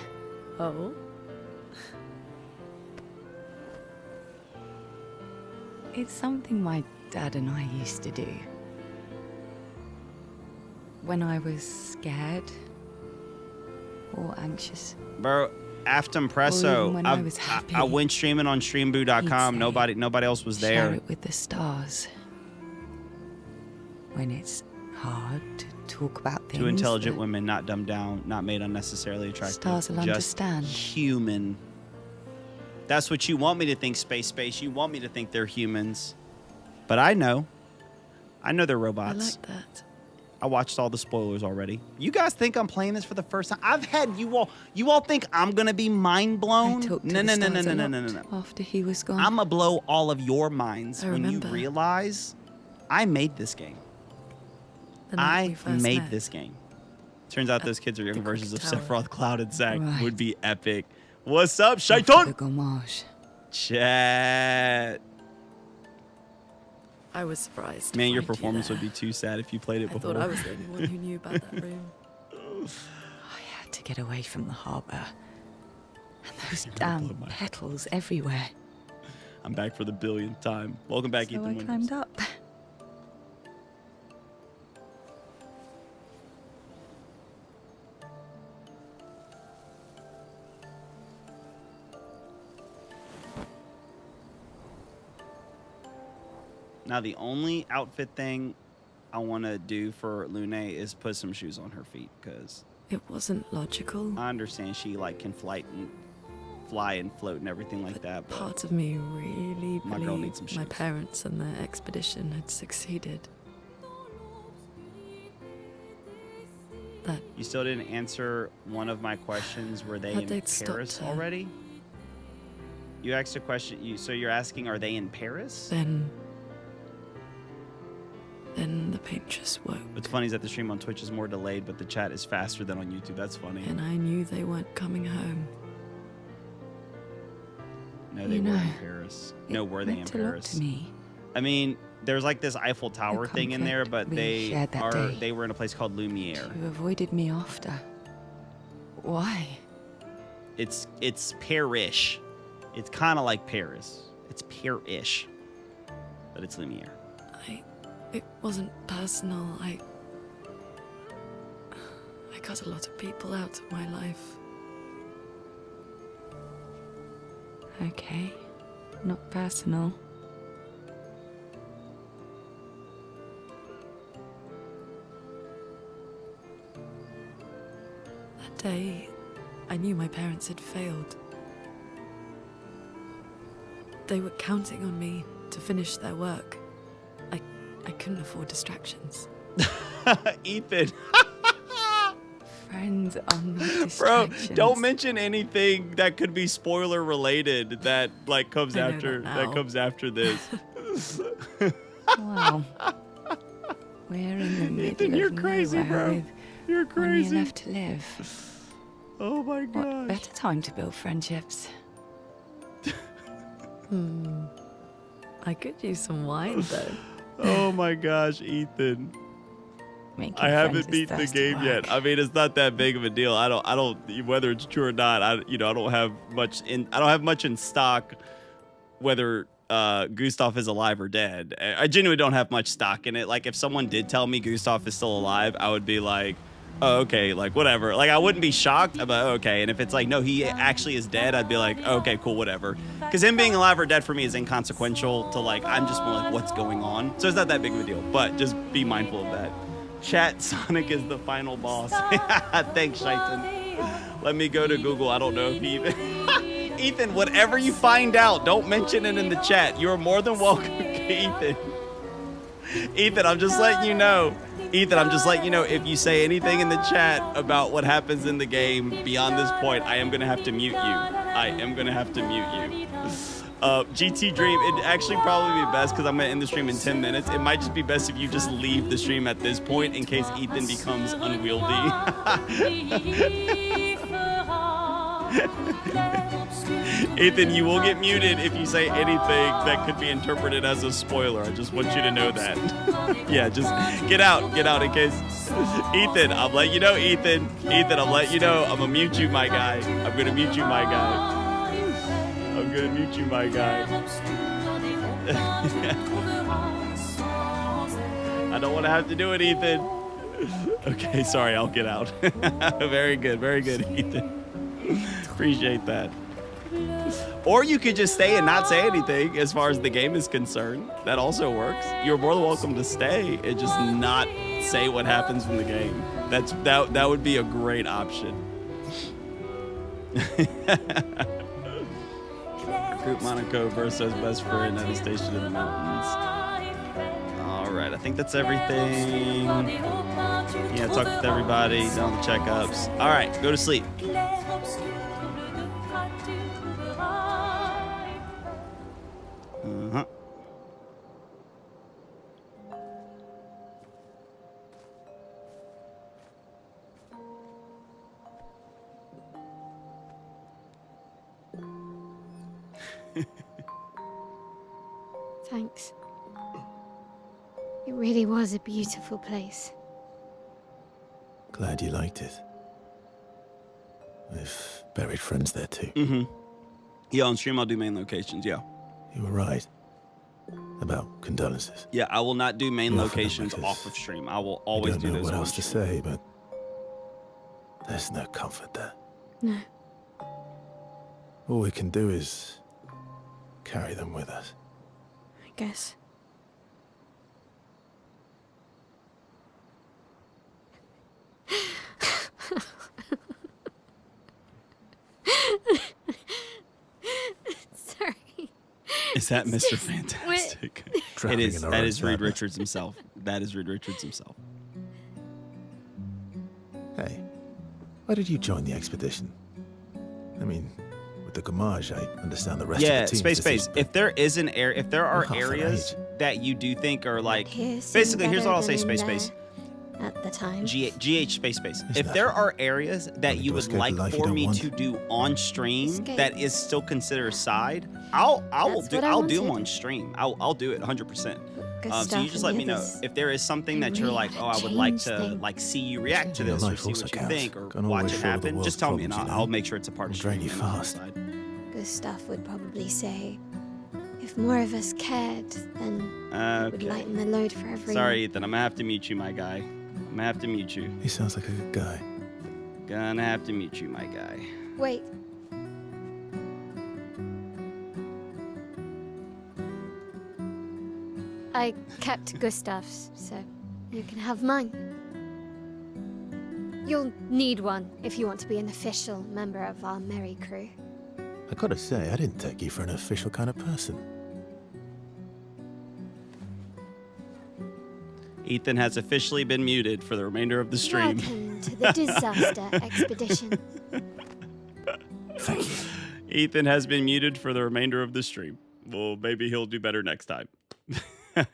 Oh? It's something my dad and I used to do. When I was scared or anxious. Bro, after Or Impresso, even when I was happy. I went streaming on streamboo.com. He'd Nobody else was Share there. it with the stars. When it's hard to talk about things. Two intelligent that women, not dumbed down, not made unnecessarily attractive. Stars will just understand. human. That's what you want me to think, Space. You want me to think they're humans. But I know. I know they're I robots. like that. I watched all the spoilers already. You guys think I'm playing this for the first time? I've had you all think I'm gonna be mind blown? I talked to No. the stars a lot after he was gone. I'ma blow all of your minds I when you remember. realize I made this game. The night we I first made met. this game. Turns out those kids are young the versions of Crooked Sephiroth, Cloud, and Zack. Right. Would be epic. What's up, The Shaitan? Gomage. Chat. I was surprised. to Man, your find you performance would there. be too sad if you played it I before. thought I was the only one who knew about that room. I had to get away from the harbour. And those Blow damn my- petals everywhere. I'm back for the billionth time. Welcome back, So Ethan I Winters. climbed up. Now, the only outfit thing I want to do for Lune is put some shoes on her feet, because It wasn't logical. I understand she like can fly and float and everything like that. But Part of me really My girl needs believed some my shoes. parents and their expedition had succeeded. That you still didn't answer one of my questions. Were they Had in they'd stopped Paris her. already? You asked a question. So you're asking, are they in Paris? then the Paintress woke, What's funny is that the stream on Twitch is more delayed, but the chat is faster than on YouTube. That's funny. and I knew they weren't coming home. No, they You were in know, Paris. It No, were they in meant a lot Paris? to me. I mean, there's like this Eiffel Tower thing in there, comfort but we shared that day. they were in a place called Lumiere. You avoided me after. Why? It's Paris. It's kind of like Paris. It's Paris, but it's Lumiere. It wasn't personal. I cut a lot of people out of my life. Okay. Not personal. That day, I knew my parents had failed. They were counting on me to finish their work. I couldn't afford distractions. Ethan, Friends are not bro, distractions. don't mention anything that could be spoiler related that like comes I know after that that now. comes after this. Wow. We're in the middle Ethan, you're of crazy, nowhere bro. with You're 1 year crazy. left to live. Oh my What gosh. better time to build friendships? I could use some wine though. Oh my gosh, Ethan. Making I haven't friends is beat the thirsty game yet. work. I mean, it's not that big of a deal. I don't whether it's true or not. I don't have much in stock whether Gustav is alive or dead. I genuinely don't have much stock in it. Like if someone did tell me Gustav is still alive, I would be like, oh, okay, like whatever. Like I wouldn't be shocked, but okay. And if it's like, no, he actually is dead, I'd be like, oh, okay, cool, whatever. Because him being alive or dead for me is inconsequential to like, I'm just more like, what's going on? So it's not that big of a deal, but just be mindful of that. Chat, Sonic is the final boss. Thanks, Shaitan. Let me go to Google. I don't know if he even... Ethan, whatever you find out, don't mention it in the chat. You're more than welcome, Ethan. Ethan, I'm just letting you know. Ethan, I'm just letting you know, if you say anything in the chat about what happens in the game beyond this point, I am going to have to mute you. I am going to have to mute you. GT Dream, it'd actually probably be best because I'm going to end the stream in 10 minutes. It might just be best if you just leave the stream at this point in case Ethan becomes unwieldy. Ethan, you will get muted if you say anything that could be interpreted as a spoiler. I just want you to know that. Yeah, just get out in case. Ethan, I'm letting you know, Ethan, I'm letting you know, I'm gonna mute you, my guy. I'm gonna mute you, my guy. I'm gonna mute you, my guy. I don't want to have to do it, Ethan. Okay, sorry, I'll get out. Very good, Ethan. Appreciate that. Or you could just stay and not say anything as far as the game is concerned. That also works. You're more than welcome to stay and just not say what happens in the game. That would be a great option. Recruit Monaco versus best friend at a station in the mountains. All right, I think that's everything. Yeah, talk with everybody, done the checkups. All right, go to sleep. Uh-huh. Thanks. It really was a beautiful place. Glad you liked it. We've buried friends there too. Mm-hmm. Yeah, on stream I'll do main locations, yeah. You were right. About condolences. Yeah, I will not do main locations off of stream. I will always do those. I don't know what else to say, but there's no comfort there. No. All we can do is carry them with us. I guess. Sorry. Is that Mr. Fantastic? It is. That is Reed Richards himself. That is Reed Richards himself. Hey, why did you join the expedition? I mean, with the Gamage, I understand the rest of the team. Yeah, space. If there is an area, if there are areas that you do think are like, basically, here's what I'll say, space. At the time. GH space. If there are areas that you would like for me to do on stream that is still considered side, I'll do them on stream. I'll do it 100%. So you just let me know if there is something that you're like, oh, I would like to see you react to this or see what you think or watch it happen. Just tell me and I'll make sure it's a part of stream. Gustav would probably say, if more of us cared, then it would lighten the load for everyone. Sorry, Ethan. I'm gonna have to mute you, my guy. I'm gonna have to mute you. He sounds like a good guy. Gonna have to mute you, my guy. Wait. I kept Gustav's, so you can have mine. You'll need one if you want to be an official member of our merry crew. I gotta say, I didn't take you for an official kind of person. Ethan has officially been muted for the remainder of the stream. Welcome to the disaster expedition. Thank you. Ethan has been muted for the remainder of the stream. Well, maybe he'll do better next time.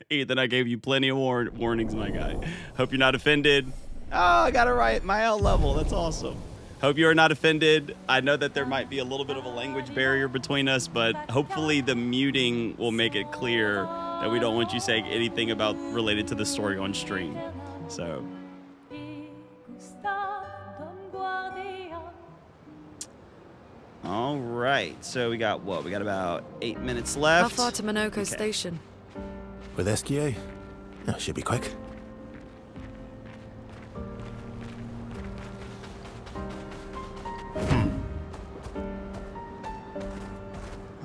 Ethan, I gave you plenty of warnings, my guy. Hope you're not offended. Oh, I got it right. My L level. That's awesome. Hope you are not offended. I know that there might be a little bit of a language barrier between us, but hopefully the muting will make it clear that we don't want you saying anything about related to the story on stream. So. All right. So we got what? We got about 8 minutes left. How far to Monoko Station? With SGA? Oh, should be quick.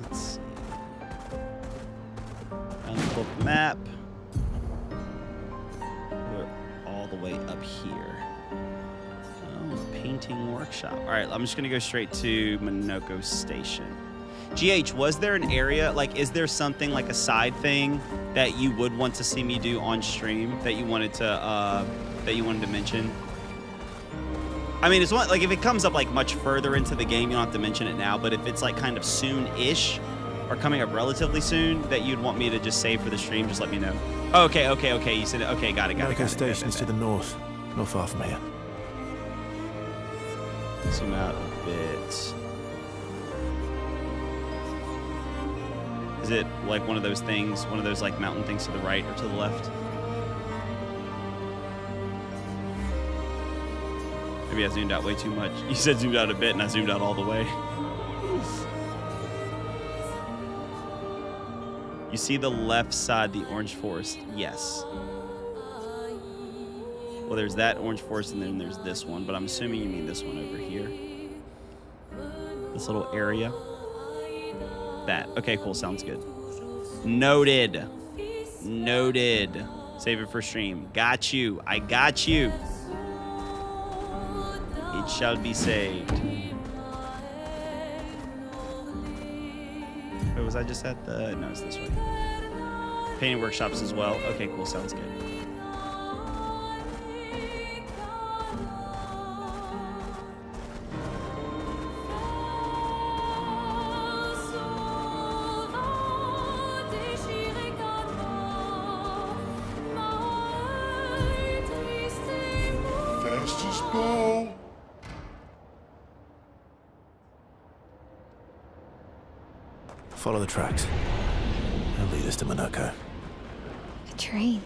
Let's see. Pull up the map. We're all the way up here. Oh, painting workshop. All right, I'm just gonna go straight to Monoko Station. GH, was there an area, like, is there something like a side thing that you would want to see me do on stream that you wanted to mention? I mean, it's one, like, if it comes up like much further into the game, you don't have to mention it now, but if it's like kind of soon-ish or coming up relatively soon that you'd want me to just save for the stream, just let me know. Okay, you said it. Okay, got it. Station's to the north, not far from here. Zoom out a bit. Is it like one of those things, one of those like mountain things to the right or to the left? Maybe I zoomed out way too much. You said zoomed out a bit and I zoomed out all the way. You see the left side, the orange forest? Yes. Well, there's that orange forest and then there's this one, but I'm assuming you mean this one over here. This little area. That. Okay, cool. Sounds good. Noted. Noted. Save it for stream. Got you. I got you. It shall be saved. Wait, was I just at the... No, it's this way. Painting workshops as well. Okay, cool. Sounds good. Fastest ball. Follow the tracks. They'll lead us to Monoko. A train.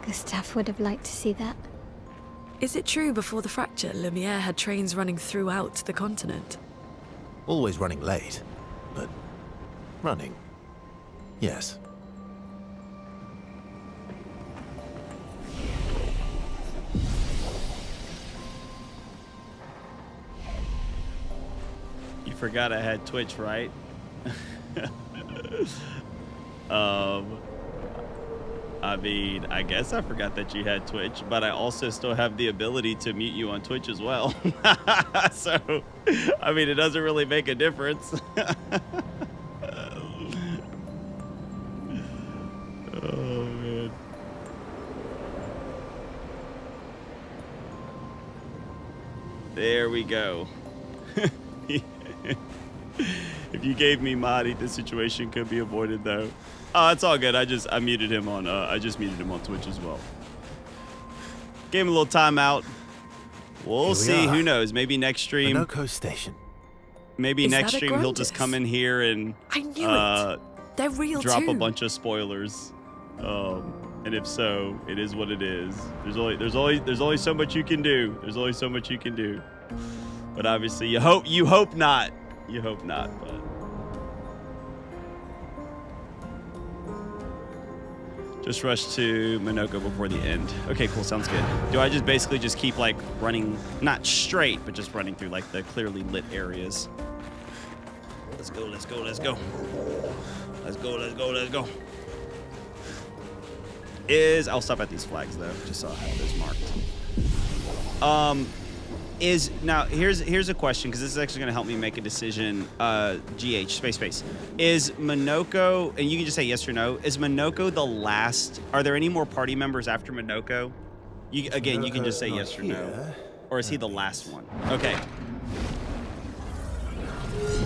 Gustave would have liked to see that. Is it true before the fracture, Lumiere had trains running throughout the continent? Always running late, but running. Yes. You forgot I had Twitch, right? I mean, I guess I forgot that you had Twitch, but I also still have the ability to mute you on Twitch as well. So, I mean, it doesn't really make a difference. Oh, man. There we go. If you gave me Mahdi, this situation could be avoided, though. It's all good. I just muted him on Twitch as well. Gave him a little timeout. We'll see. Who knows? Maybe next stream. Monoko Station. Maybe next stream he'll just come in here and I knew it. They're real drop too. a bunch of spoilers. And if so, it is what it is. There's only so much you can do. There's only so much you can do. But obviously, you hope not. You hope not, but. Just rush to Monoko before the end. Okay, cool. Sounds good. Do I just basically just keep like running, not straight, but just running through like the clearly lit areas? Let's go. Let's go. Let's go. Let's go. Let's go. Let's go. I'll stop at these flags though, just so I have those marked. Now here's a question, because this is actually going to help me make a decision. GH space is Monoko, and you can just say yes or no. Is Monoko the last? Are there any more party members after Monoko? You can just say yes or no. Or is he the last one? Okay.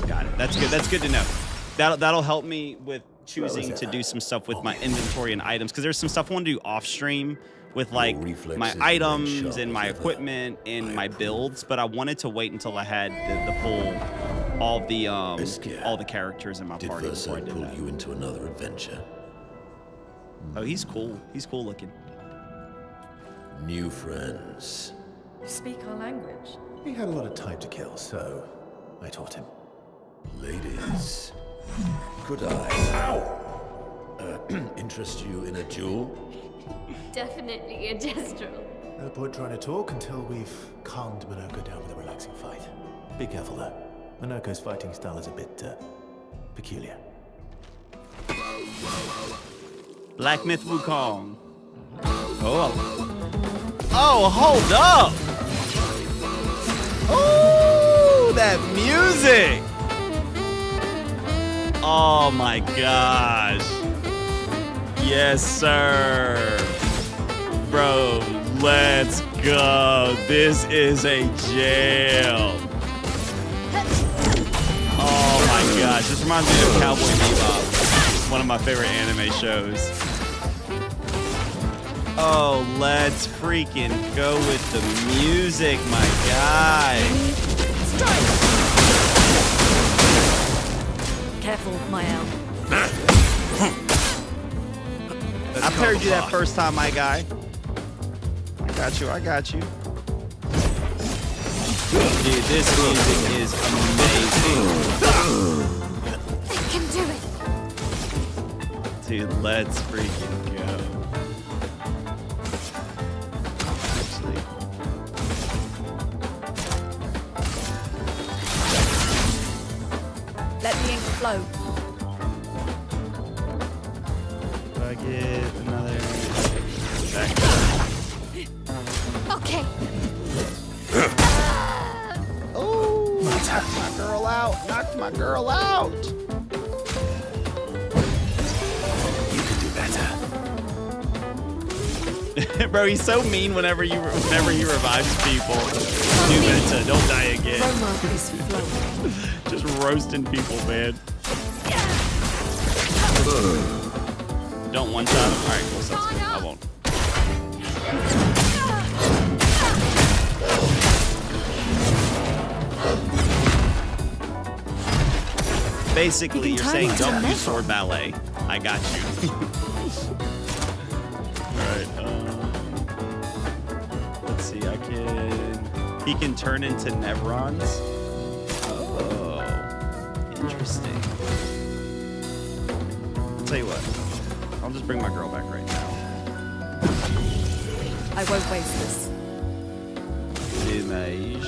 Got it. That's good. That's good to know. That'll help me with choosing to do some stuff with my inventory and items, because there's some stuff I want to do off stream with like my items and my equipment and my builds, but I wanted to wait until I had the full all the characters in my party before I did that. You into another adventure. Oh, he's cool. He's cool looking. New friends. You speak our language. He had a lot of time to kill, so I taught him. Ladies, could I interest you in a duel? Definitely a gestural. No point trying to talk until we've calmed Monoko down with a relaxing fight. Be careful though. Monoko's fighting style is a bit peculiar. Black Myth Wukong. Oh, hold up! Oh, that music! Oh my gosh. Yes, sir. Bro, let's go. This is a jam. Oh my gosh. This reminds me of Cowboy Bebop. One of my favorite anime shows. Oh, let's freaking go with the music, my guy. Careful, my elf. I parried you that first time, my guy. I got you, I got you. Dude, this music is amazing. I can do it. Dude, let's freaking go. Actually. Let the ink flow. Do I get another back? Okay. Oh, knocked my girl out. Knocked my girl out. You could do better. Bro, he's so mean whenever he revives people. Do better. Don't die again. Roma is flowing. Just roasting people, man. Don't one shot him. All right, cool. Sounds good. I won't. Basically, you're saying don't do sword ballet. I got you. All right. Let's see. He can turn into Nevrons. Oh, interesting. I'll tell you what. I'll just bring my girl back right now. I won't waste this. Image.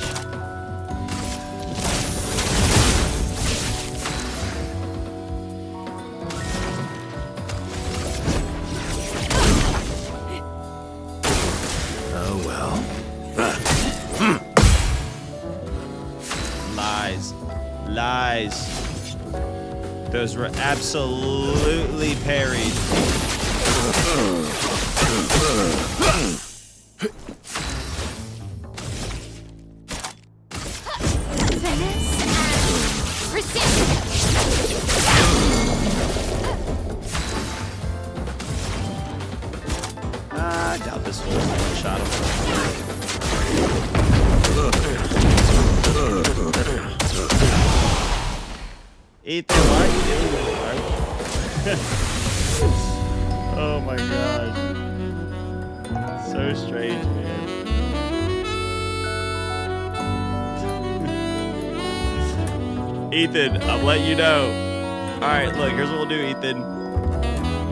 Oh well. Lies. Lies. Those were absolutely parried. Finesse and precision. I doubt this will one-shot him. Ethan, why are you doing this? Oh my gosh. So strange, man. Ethan, I'm letting you know. Alright, look, here's what we'll do, Ethan.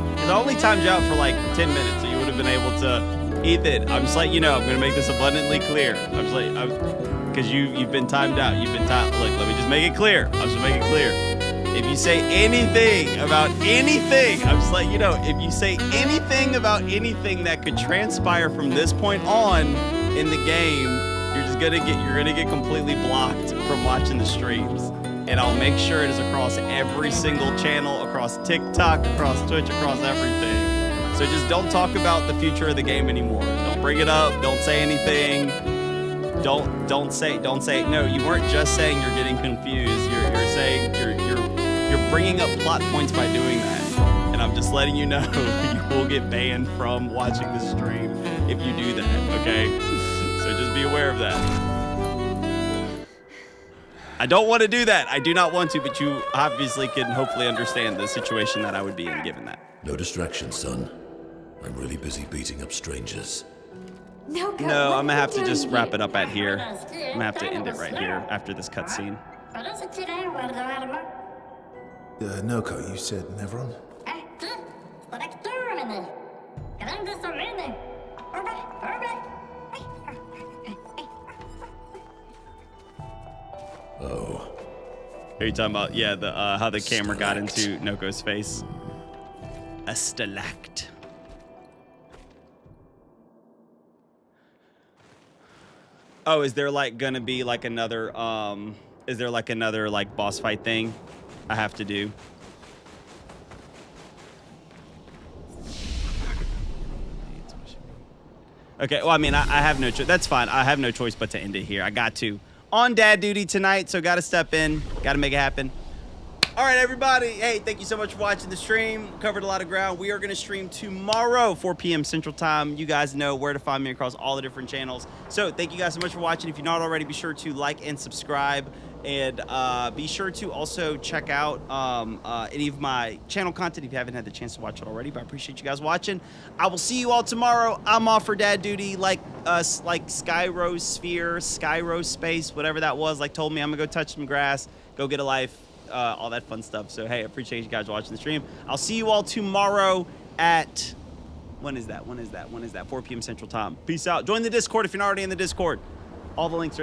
Because I only timed you out for like 10 minutes, so you would have been able to. Ethan, I'm just letting you know, I'm going to make this abundantly clear. I'm just like, because you've been timed out. You've been timed. Look, let me just make it clear. I'll just make it clear. If you say anything about anything, I'm just letting you know, if you say anything about anything that could transpire from this point on in the game, you're gonna get completely blocked from watching the streams. And I'll make sure it is across every single channel, across TikTok, across Twitch, across everything. So just don't talk about the future of the game anymore. Don't bring it up. Don't say anything. Don't say. No, you weren't just saying you're getting confused. You're saying you're bringing up plot points by doing that. And I'm just letting you know you will get banned from watching the stream if you do that. Okay. So just be aware of that. I don't want to do that. I do not want to, but you obviously can hopefully understand the situation that I would be in given that. No distractions, son. I'm really busy beating up strangers. No, I'm gonna have to just wrap it up at here. I'm gonna have to end it right here after this cutscene. Noko, you said Nevron? Oh. Are you talking about, yeah, the how the camera got into Noko's face? A stalact. Oh, is there like gonna be like another like boss fight thing I have to do? Okay, well, I mean, I have no choice. That's fine. I have no choice but to end it here. I got to. On dad duty tonight, so got to step in. Got to make it happen. All right, everybody. Hey, thank you so much for watching the stream. Covered a lot of ground. We are going to stream tomorrow, 4 p.m. Central Time. You guys know where to find me across all the different channels. So thank you guys so much for watching. If you're not already, be sure to like and subscribe. And be sure to also check out any of my channel content if you haven't had the chance to watch it already. But I appreciate you guys watching. I will see you all tomorrow. I'm off for dad duty, like Skyro Sphere, Skyro Space, whatever that was. Like told me, I'm gonna go touch some grass, go get a life, all that fun stuff. So hey, I appreciate you guys watching the stream. I'll see you all tomorrow at when is that? 4 p.m. Central Time. Peace out. Join the Discord if you're not already in the Discord. All the links are